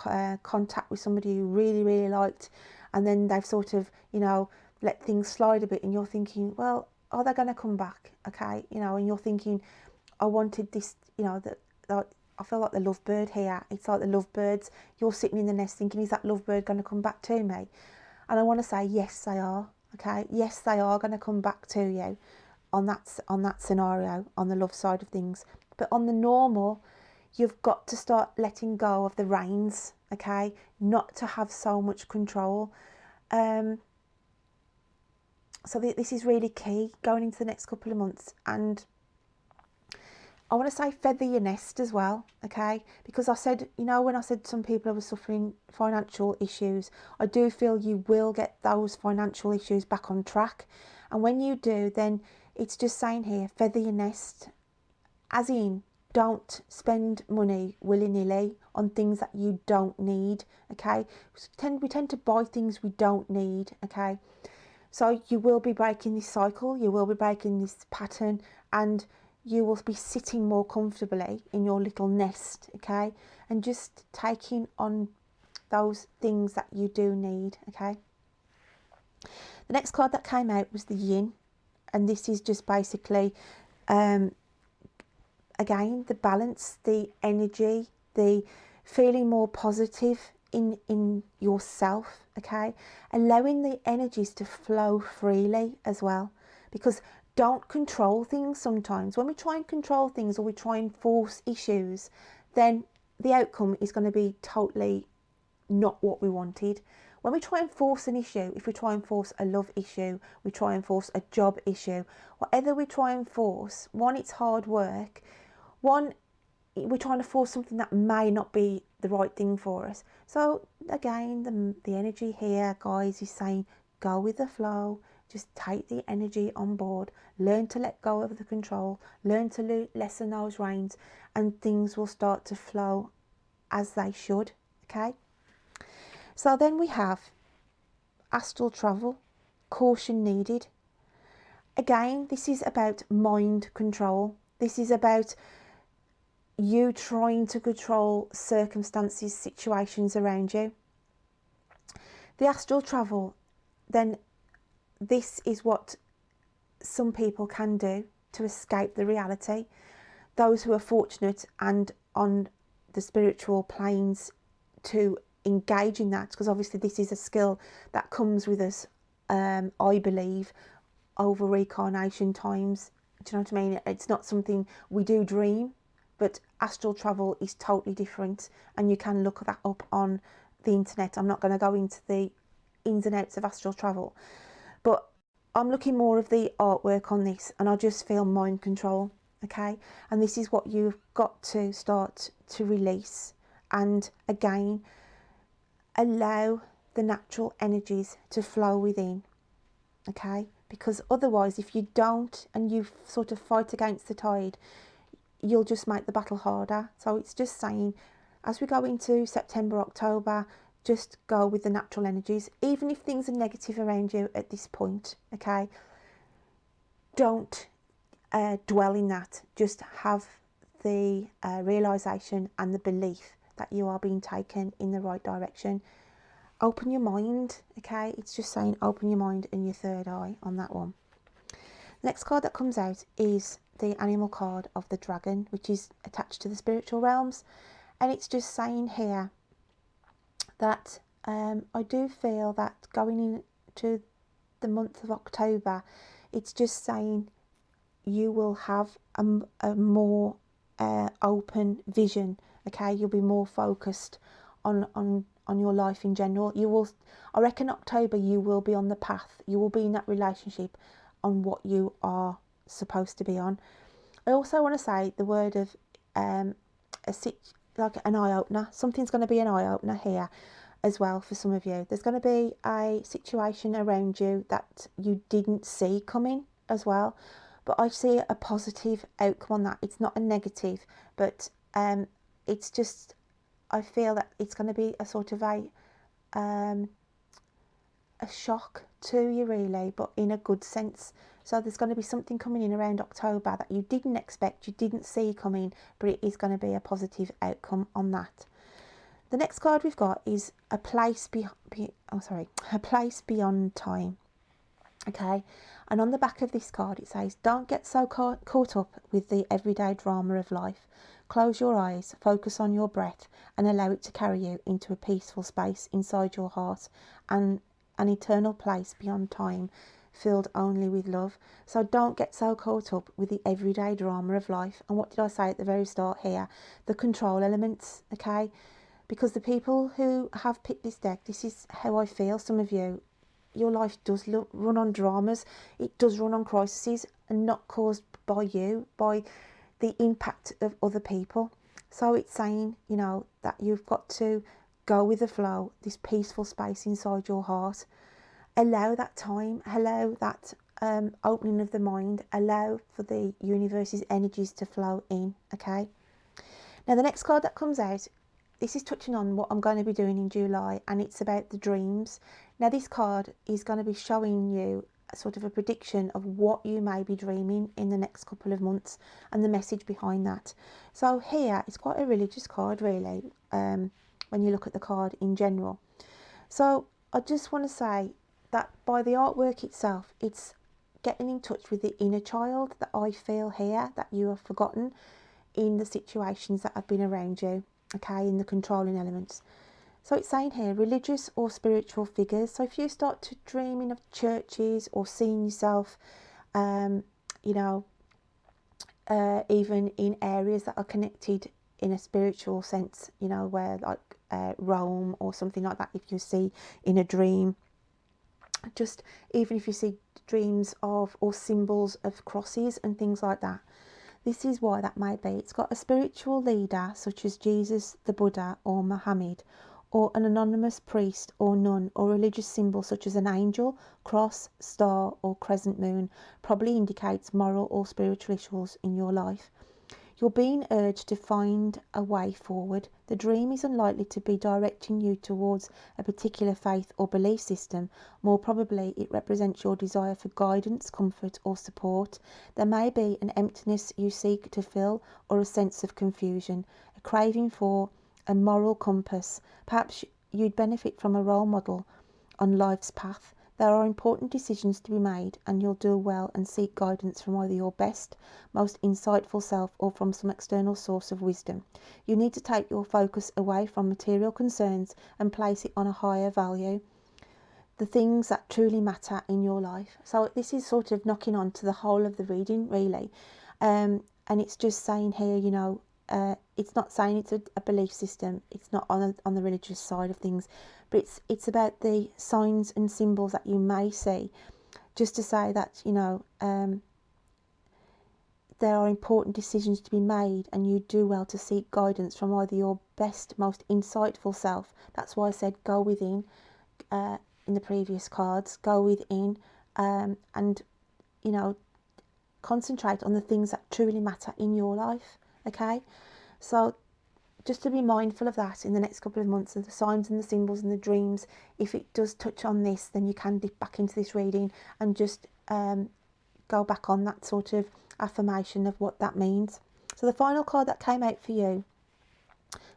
contact with somebody you really, really liked, and then they've sort of, you know, let things slide a bit, and you're thinking, well, are they going to come back? Okay, you know, and you're thinking, I wanted this, you know, that I feel like the lovebird here. It's like the lovebirds. You're sitting in the nest thinking, is that lovebird going to come back to me? And I want to say, yes, they are. Okay, yes, they are going to come back to you on that scenario, on the love side of things. But on the normal, you've got to start letting go of the reins, okay? Not to have so much control. So this is really key going into the next couple of months. And I want to say feather your nest as well, okay? Because I said, you know, when I said some people were suffering financial issues, I do feel you will get those financial issues back on track. And when you do, then it's just saying here, feather your nest, as in, don't spend money willy-nilly on things that you don't need, okay? We tend to buy things we don't need, okay? So you will be breaking this cycle, you will be breaking this pattern, and you will be sitting more comfortably in your little nest, okay? And just taking on those things that you do need, okay? The next card that came out was the yin, and this is just basically, again, the balance, the energy, the feeling more positive in yourself, okay? Allowing the energies to flow freely as well, because don't control things sometimes. When we try and control things, or we try and force issues, then the outcome is going to be totally not what we wanted. When we try and force an issue, if we try and force a love issue, we try and force a job issue, whatever we try and force, one, it's hard work. One, we're trying to force something that may not be the right thing for us. So again, the energy here, guys, is saying go with the flow. Just take the energy on board. Learn to let go of the control. Learn to lessen those reins, and things will start to flow as they should. Okay. So then we have astral travel, caution needed. Again, this is about mind control. This is about you trying to control circumstances, situations around you. The astral travel, then this is what some people can do to escape the reality. Those who are fortunate and on the spiritual planes to engage in that, because obviously this is a skill that comes with us, I believe, over reincarnation times. Do you know what I mean? It's not something we do dream. But astral travel is totally different, and you can look that up on the internet. I'm not going to go into the ins and outs of astral travel, but I'm looking more of the artwork on this, and I just feel mind control, okay? And this is what you've got to start to release, and again, allow the natural energies to flow within, okay? Because otherwise, if you don't, and you sort of fight against the tide, you'll just make the battle harder. So it's just saying, as we go into September, October, just go with the natural energies. Even if things are negative around you at this point, okay, don't dwell in that. Just have the realisation and the belief that you are being taken in the right direction. Open your mind, okay? It's just saying open your mind and your third eye on that one. The next card that comes out is the animal card of the dragon, which is attached to the spiritual realms, and it's just saying here that I do feel that going into the month of October, it's just saying you will have a more open vision, okay? You'll be more focused on your life in general. You will, I reckon October, you will be on the path, you will be in that relationship on what you are supposed to be on. I also want to say the word of like an eye-opener. Something's going to be an eye-opener here as well for some of you. There's going to be a situation around you that you didn't see coming as well, but I see a positive outcome on that. It's not a negative, but it's just, I feel that it's going to be a sort of a shock to you, really, but in a good sense. So there's going to be something coming in around October that you didn't expect, you didn't see coming, but it is going to be a positive outcome on that. The next card we've got is a place a place beyond time. Okay, and on the back of this card it says, don't get so caught up with the everyday drama of life. Close your eyes, focus on your breath, and allow it to carry you into a peaceful space inside your heart, and an eternal place beyond time, filled only with love. So don't get so caught up with the everyday drama of life. And what did I say at the very start here? The control elements, okay? Because the people who have picked this deck, this is how I feel. Some of you your life does run on dramas. It does run on crises, and not caused by you, by the impact of other people. So it's saying, you know, that you've got to go with the flow, this peaceful space inside your heart. Allow that time, allow that opening of the mind, allow for the universe's energies to flow in, okay? Now the next card that comes out, this is touching on what I'm going to be doing in July, and it's about the dreams. Now this card is going to be showing you a sort of a prediction of what you may be dreaming in the next couple of months and the message behind that. So here, it's quite a religious card really, when you look at the card in general. So I just want to say that by the artwork itself, it's getting in touch with the inner child that I feel here, that you have forgotten in the situations that have been around you, okay, in the controlling elements. So it's saying here, religious or spiritual figures. So if you start to dreaming of churches or seeing yourself, you know, even in areas that are connected in a spiritual sense, you know, where like Rome or something like that, if you see in a dream, just even if you see dreams of or symbols of crosses and things like that, this is why that might be. It's got a spiritual leader such as Jesus, the Buddha or Muhammad, or an anonymous priest or nun, or religious symbol such as an angel, cross, star or crescent moon probably indicates moral or spiritual issues in your life. You're being urged to find a way forward. The dream is unlikely to be directing you towards a particular faith or belief system. More probably, it represents your desire for guidance, comfort, or support. There may be an emptiness you seek to fill, or a sense of confusion, a craving for a moral compass. Perhaps you'd benefit from a role model on life's path. There are important decisions to be made, and you'll do well and seek guidance from either your best, most insightful self or from some external source of wisdom. You need to take your focus away from material concerns and place it on a higher value, the things that truly matter in your life. So this is sort of knocking on to the whole of the reading, really. And it's just saying here, you know, it's not saying it's a belief system. It's not on the religious side of things, but it's about the signs and symbols that you may see. Just to say that, you know, there are important decisions to be made, and you do well to seek guidance from either your best, most insightful self. That's why I said go within in the previous cards. Go within, and you know, concentrate on the things that truly matter in your life. Okay, so just to be mindful of that in the next couple of months, of the signs and the symbols and the dreams. If it does touch on this, then you can dip back into this reading and just go back on that sort of affirmation of what that means. So the final card that came out for you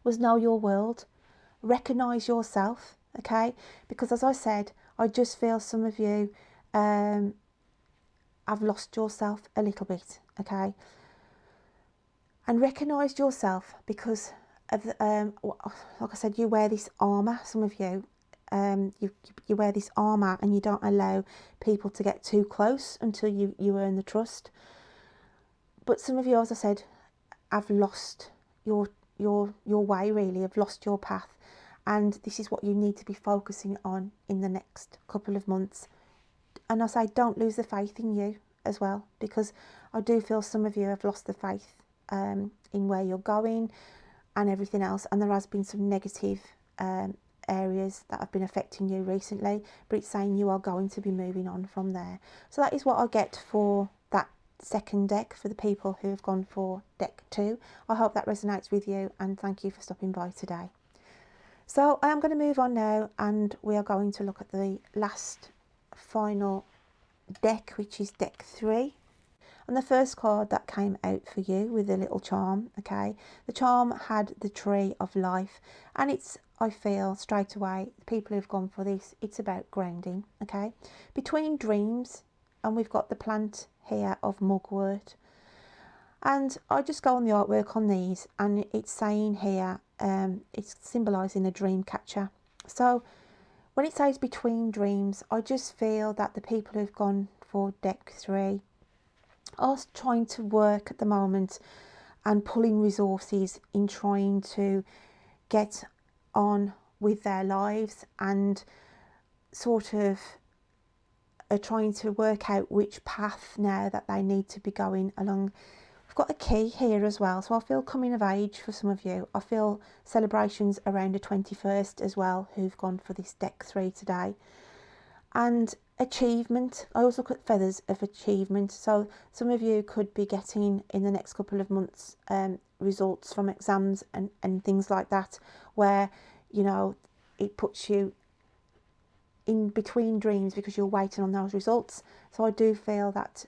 was Know Your World. Recognise yourself, okay? Because as I said, I just feel some of you have lost yourself a little bit, okay? And recognise yourself because of like I said, you wear this armour. Some of you, you wear this armour, and you don't allow people to get too close until you earn the trust. But some of you, as I said, have lost your way. Really, have lost your path, and this is what you need to be focusing on in the next couple of months. And I say, don't lose the faith in you as well, because I do feel some of you have lost the faith in where you're going and everything else, and there has been some negative areas that have been affecting you recently, but it's saying you are going to be moving on from there. So that is what I get for that second deck for the people who have gone for deck 2. I hope that resonates with you, and thank you for stopping by today. So I am going to move on now, and we are going to look at the last final deck, which is deck 3. And the first card that came out for you with a little charm, okay, the charm had the Tree of Life, and it's, I feel straight away, the people who've gone for this, it's about grounding, okay, between dreams. And we've got the plant here of mugwort, and I just go on the artwork on these, and it's saying here, it's symbolising a dream catcher. So when it says between dreams, I just feel that the people who've gone for deck 3 are trying to work at the moment and pulling resources in trying to get on with their lives and sort of are trying to work out which path now that they need to be going along. We've got a key here as well, so I feel coming of age for some of you. I feel celebrations around the 21st as well, who've gone for this deck 3 today. And achievement, I also look at feathers of achievement, so some of you could be getting in the next couple of months results from exams and things like that, where, you know, it puts you in between dreams because you're waiting on those results. So I do feel that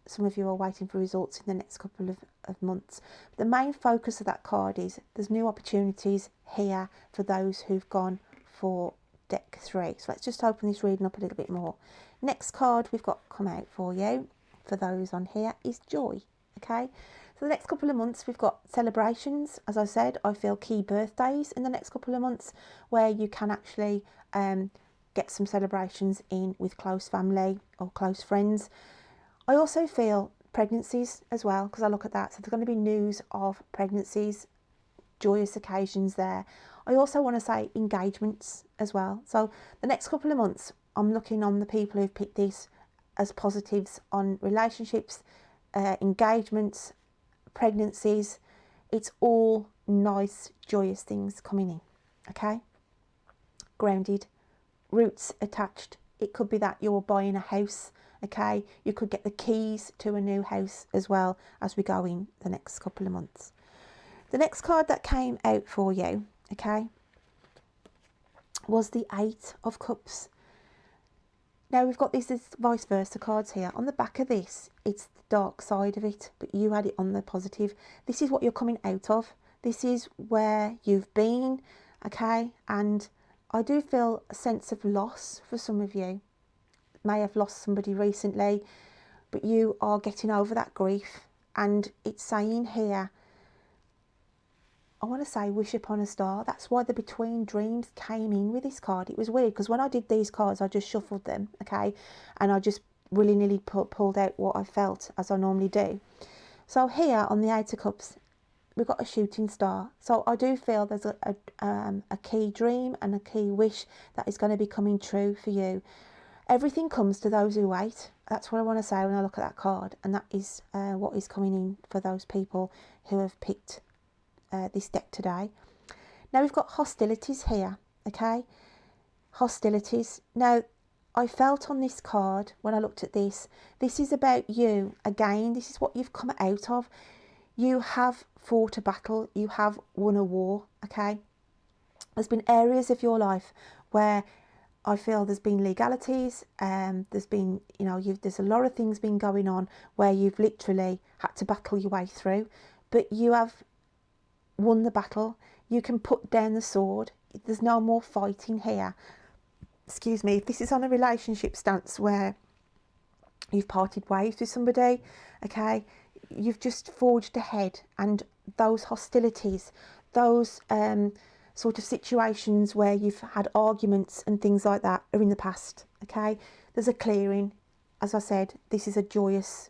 some of you are waiting for results in the next couple of months. The main focus of that card is there's new opportunities here for those who've gone for deck 3. So let's just open this reading up a little bit more. Next card we've got come out for you, for those on here, is joy. Okay, so the next couple of months we've got celebrations. As I said, I feel key birthdays in the next couple of months where you can actually get some celebrations in with close family or close friends. I also feel pregnancies as well, because I look at that. So there's going to be news of pregnancies, joyous occasions there. I also want to say engagements as well. So the next couple of months, I'm looking on the people who've picked this as positives on relationships, engagements, pregnancies. It's all nice, joyous things coming in. Okay? Grounded, roots attached. It could be that you're buying a house. Okay, you could get the keys to a new house as well as we go in the next couple of months. The next card that came out for you, okay, was the 8 of Cups. Now we've got these vice versa cards here. On the back of this, it's the dark side of it, but you had it on the positive. This is what you're coming out of. This is where you've been, okay, and I do feel a sense of loss for some of you. May have lost somebody recently, but you are getting over that grief. And it's saying here, I want to say wish upon a star. That's why the between dreams came in with this card. It was weird because when I did these cards, I just shuffled them, okay, and I just willy-nilly pulled out what I felt, as I normally do. So here on the 8 of Cups, we've got a shooting star. So I do feel there's a key dream and a key wish that is going to be coming true for you. Everything comes to those who wait. That's what I want to say when I look at that card, and that is what is coming in for those people who have picked this deck today. Now we've got hostilities here, okay? Hostilities. Now I felt on this card when I looked at this is about you again. This is what you've come out of. You have fought a battle, you have won a war, okay? There's been areas of your life where I feel there's been legalities, there's been, you know, there's a lot of things been going on where you've literally had to battle your way through, but you have won the battle. You can put down the sword. There's no more fighting here. Excuse me, if this is on a relationship stance where you've parted ways with somebody, okay, you've just forged ahead, and those hostilities, those sort of situations where you've had arguments and things like that are in the past, okay? There's a clearing. As I said, this is a joyous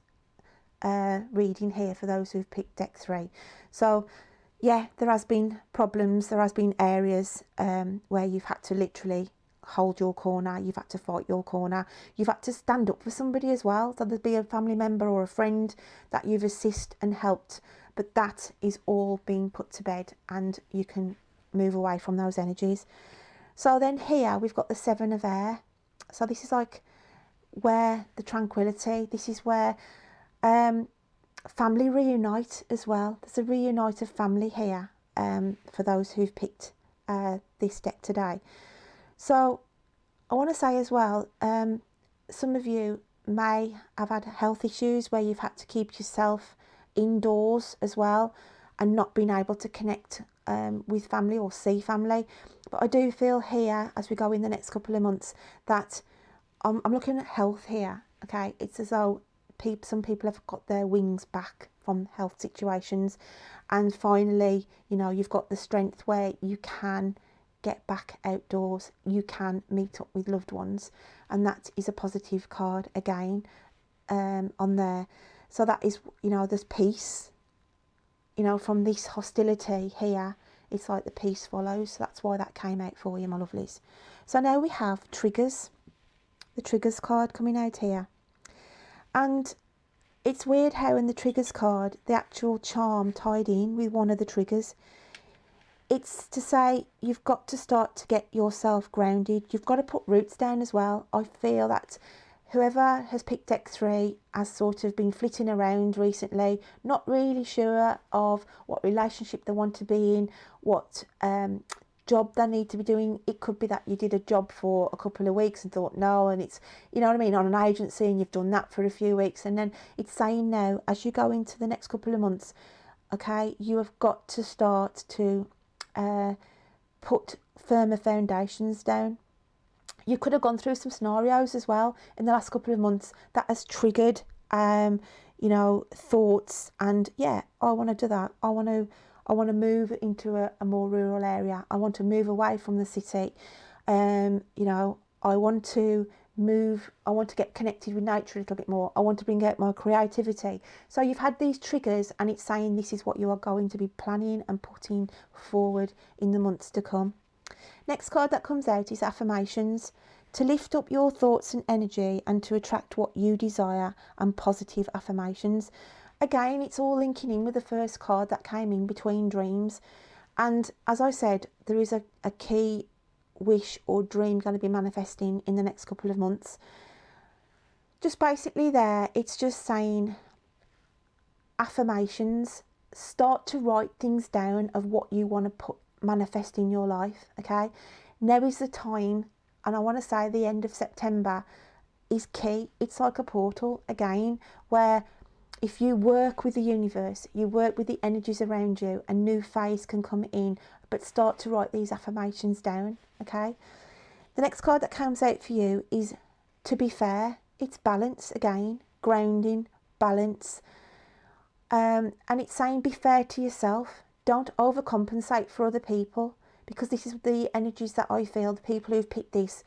reading here for those who've picked deck 3. So yeah, there has been problems, there has been areas where you've had to literally hold your corner, you've had to fight your corner, you've had to stand up for somebody as well. So there'd be a family member or a friend that you've assisted and helped, but that is all being put to bed and you can move away from those energies. So then here we've got the 7 of Air. So this is like where the tranquility, this is where family reunite as well. There's a reunite of family here for those who've picked this deck today. So I want to say as well, some of you may have had health issues where you've had to keep yourself indoors as well and not been able to connect with family or see family. But I do feel here as we go in the next couple of months that I'm looking at health here, okay? It's as though some people have got their wings back from health situations, and finally, you know, you've got the strength where you can get back outdoors, you can meet up with loved ones, and that is a positive card again on there. So that is, you know, there's peace, you know, from this hostility here. It's like the peace follows. So that's why that came out for you, my lovelies. So now we have triggers. the triggers card coming out here. And it's weird how in the triggers card, the actual charm tied in with one of the triggers. It's to say you've got to start to get yourself grounded. You've got to put roots down as well. I feel that whoever has picked deck 3 has sort of been flitting around recently, not really sure of what relationship they want to be in, what job they need to be doing. It could be that you did a job for a couple of weeks and thought no, and it's, you know what I mean, on an agency, and you've done that for a few weeks, and then it's saying now, as you go into the next couple of months, okay, you have got to start to put firmer foundations down. You could have gone through some scenarios as well in the last couple of months that has triggered you know, thoughts, and yeah, I want to do that. I want to move into a more rural area. I want to move away from the city. You know, I want to get connected with nature a little bit more. I want to bring out my creativity. So you've had these triggers, and it's saying this is what you are going to be planning and putting forward in the months to come. Next card that comes out is affirmations. To lift up your thoughts and energy and to attract what you desire, and positive affirmations. Again, it's all linking in with the first card that came in, between dreams. And as I said, there is a key wish or dream going to be manifesting in the next couple of months. Just basically there, it's just saying affirmations. Start to write things down of what you want to manifest in your life, okay? Now is the time, and I want to say the end of September is key. It's like a portal again, where if you work with the universe, you work with the energies around you, a new phase can come in. But start to write these affirmations down, okay? The next card that comes out for you is to be fair. It's balance again, grounding, balance. And it's saying be fair to yourself. Don't overcompensate for other people, because this is the energies that I feel, the people who've picked this.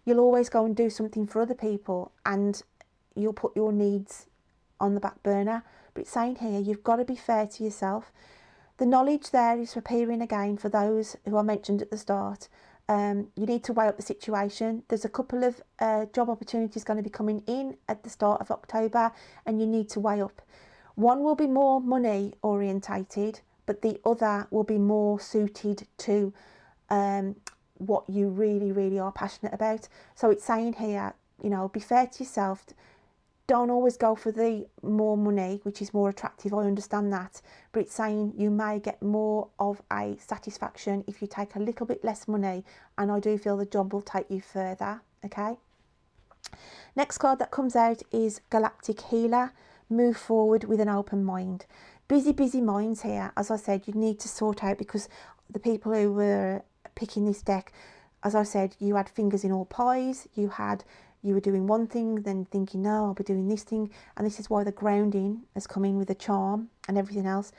You'll always go and do something for other people, and you'll put your needs on the back burner. But it's saying here, you've got to be fair to yourself. The knowledge there is appearing again for those who I mentioned at the start. You need to weigh up the situation. There's a couple of job opportunities going to be coming in at the start of October, and you need to weigh up. One will be more money orientated, but the other will be more suited to what you really, really are passionate about. So it's saying here, you know, be fair to yourself. Don't always go for the more money, which is more attractive, I understand that, but it's saying you may get more of a satisfaction if you take a little bit less money, and I do feel the job will take you further, okay? Next card that comes out is Galactic Healer. Move forward with an open mind. Busy minds here. As I said, you need to sort out, because the people who were picking this deck, as I said, you had fingers in all pies. You were doing one thing, then thinking, no, I'll be doing this thing. And this is why the grounding has come in with the charm and everything else.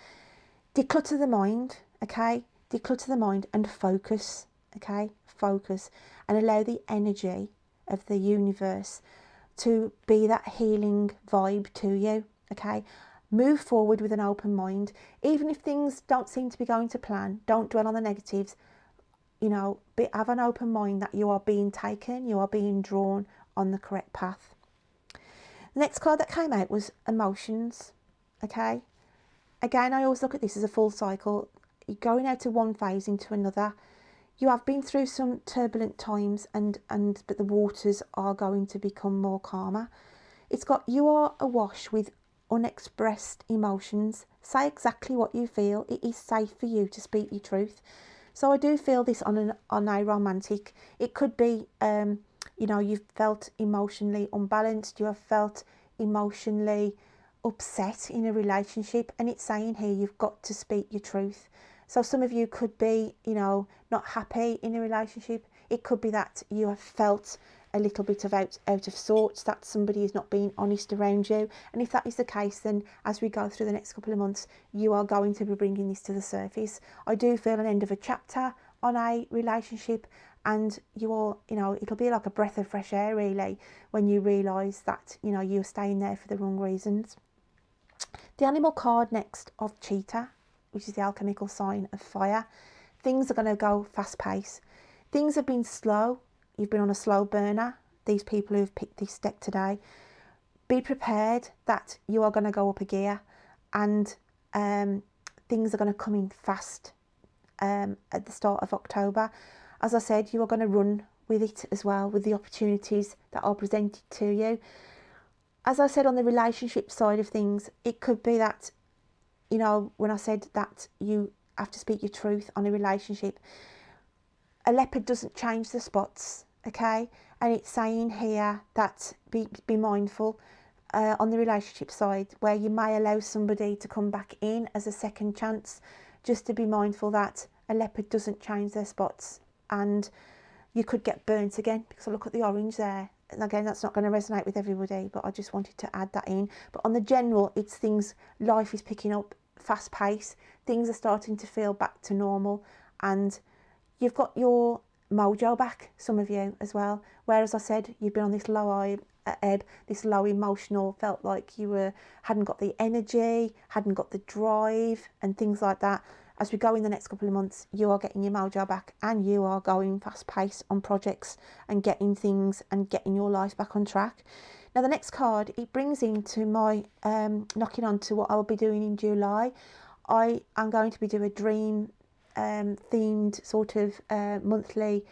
Declutter the mind, okay? Declutter the mind and focus, okay? Focus, and allow the energy of the universe to be that healing vibe to you, okay? Move forward with an open mind. Even if things don't seem to be going to plan, don't dwell on the negatives. You know, have an open mind that you are being taken, you are being drawn on the correct path. The next card that came out was emotions, okay? Again, I always look at this as a full cycle. You're going out of one phase into another. You have been through some turbulent times, but the waters are going to become more calmer. It's got, you are awash with unexpressed emotions. Say exactly what you feel. It is safe for you to speak your truth. So I do feel this on a romantic. It could be, you know, you've felt emotionally unbalanced. You have felt emotionally upset in a relationship, and it's saying here you've got to speak your truth. So some of you could be, you know, not happy in a relationship. It could be that you have felt a little bit of out of sorts, that somebody is not being honest around you. And if that is the case, then as we go through the next couple of months, you are going to be bringing this to the surface. I do feel an end of a chapter on a relationship, and you all, you know, it'll be like a breath of fresh air really when you realise that, you know, you're staying there for the wrong reasons. The animal card next of Cheetah, which is the alchemical sign of fire. Things are going to go fast pace. Things have been slow. You've been on a slow burner. these people who've picked this deck today, be prepared that you are going to go up a gear, and things are going to come in fast at the start of October. As I said, you are going to run with it as well, with the opportunities that are presented to you. As I said, on the relationship side of things, it could be that, you know, when I said that you have to speak your truth on a relationship, a leopard doesn't change the spots, okay? And it's saying here that be mindful on the relationship side, where you may allow somebody to come back in as a second chance, just to be mindful that a leopard doesn't change their spots, and you could get burnt again, because I look at the orange there. And again, that's not going to resonate with everybody, but I just wanted to add that in. But on the general, it's things, life is picking up, fast pace, things are starting to feel back to normal, and you've got your mojo back, some of you as well. Whereas I said you've been on this low ebb, this low emotional, felt like you hadn't got the energy, hadn't got the drive and things like that. As we go in the next couple of months, you are getting your mojo back, and you are going fast paced on projects and getting things and getting your life back on track. Now the next card, it brings into my knocking on to what I'll be doing in July. I am going to be doing a dream themed sort of monthly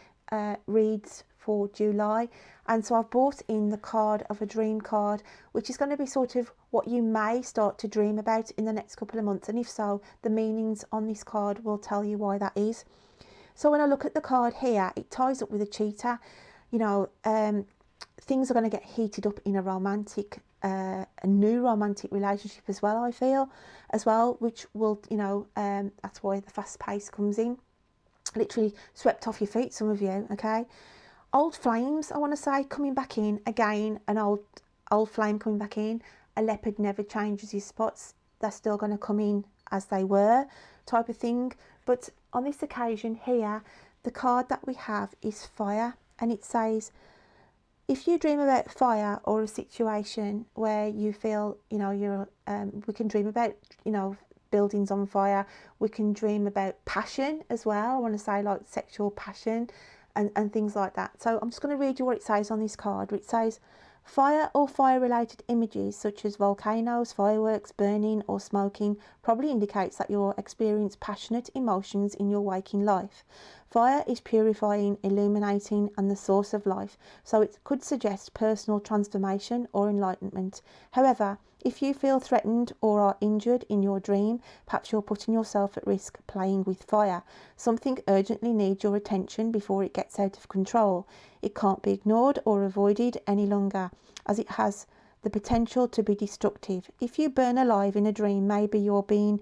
reads for July, and so I've brought in the card of a dream card, which is going to be sort of what you may start to dream about in the next couple of months, and if so, the meanings on this card will tell you why that is. So when I look at the card here, it ties up with a cheetah. You know, things are going to get heated up in a romantic a new romantic relationship as well, I feel, as well, which will, you know, that's why the fast pace comes in. Literally swept off your feet, some of you, okay? Old flames, I want to say, coming back in again, an old flame coming back in. A leopard never changes his spots, they're still going to come in as they were, type of thing. But on this occasion here, the card that we have is fire, and it says, if you dream about fire or a situation where you feel, you know, you're, we can dream about, you know, buildings on fire. We can dream about passion as well. I want to say like sexual passion and things like that. So I'm just going to read you what it says on this card. It says, fire or fire-related images such as volcanoes, fireworks, burning or smoking probably indicates that you'll experience passionate emotions in your waking life. Fire is purifying, illuminating and the source of life, so it could suggest personal transformation or enlightenment. However, if you feel threatened or are injured in your dream, perhaps you're putting yourself at risk playing with fire. Something urgently needs your attention before it gets out of control. It can't be ignored or avoided any longer, as it has the potential to be destructive. If you burn alive in a dream, maybe you're being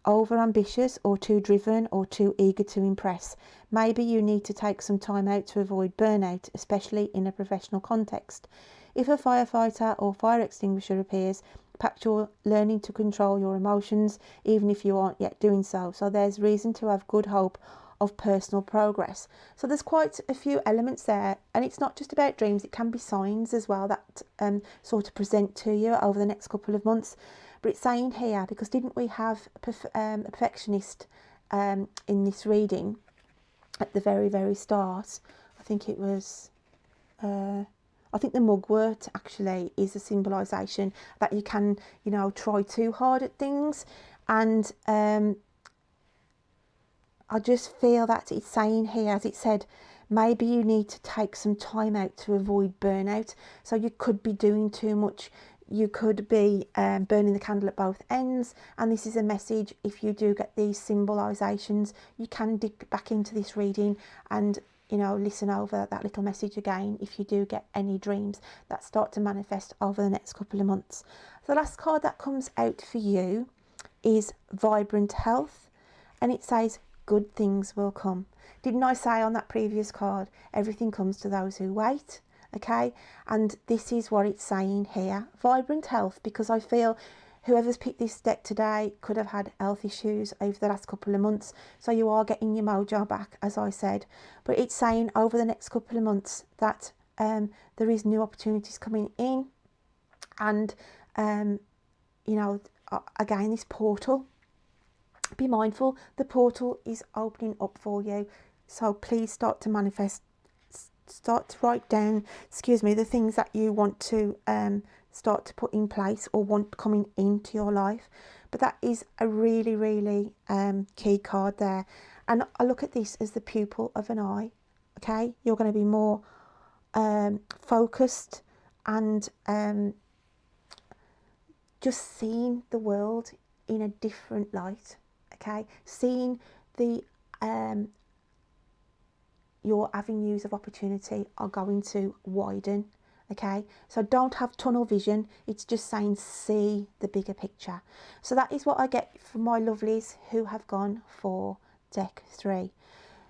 over ambitious or too driven or too eager to impress. Maybe you need to take some time out to avoid burnout, especially in a professional context. If a firefighter or fire extinguisher appears, perhaps you're learning to control your emotions, even if you aren't yet doing so. So there's reason to have good hope of personal progress. So there's quite a few elements there, and it's not just about dreams, it can be signs as well that sort of present to you over the next couple of months. But it's saying here, because didn't we have a perfectionist in this reading at the very, very start? I think it was, I think the mugwort actually is a symbolisation that you can, you know, try too hard at things. And I just feel that it's saying here, as it said, maybe you need to take some time out to avoid burnout. So you could be doing too much. You could be burning the candle at both ends, and this is a message. If you do get these symbolisations, you can dig back into this reading and, you know, listen over that little message again if you do get any dreams that start to manifest over the next couple of months. The last card that comes out for you is Vibrant Health, and it says good things will come. Didn't I say on that previous card, everything comes to those who wait? Okay, and this is what it's saying here, vibrant health, because I feel whoever's picked this deck today could have had health issues over the last couple of months, so you are getting your mojo back, as I said. But it's saying over the next couple of months that there is new opportunities coming in, and you know, again, this portal, be mindful, the portal is opening up for you, so please start to manifest start to write down, excuse me, the things that you want to start to put in place or want coming into your life. But that is a really, really key card there. And I look at this as the pupil of an eye. Okay, you're going to be more focused and just seeing the world in a different light. Okay, seeing the your avenues of opportunity are going to widen. Okay, so don't have tunnel vision, it's just saying see the bigger picture. So that is what I get from my lovelies who have gone for deck 3.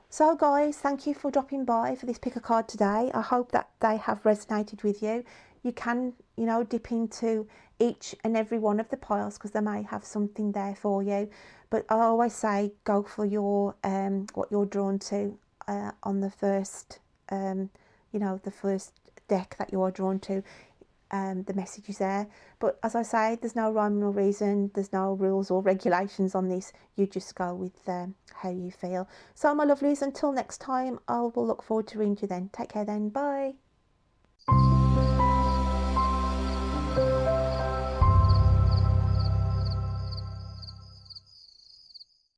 So guys, thank you for dropping by for this pick a card today. I hope that they have resonated with you. You can, you know, dip into each and every one of the piles because they may have something there for you. But I always say go for your what you're drawn to on the first, you know, the first deck that you are drawn to. The message is there, but as I say, there's no rhyme or reason, there's no rules or regulations on this. You just go with how you feel. So my lovelies, until next time, I will look forward to reading you then. Take care then, bye.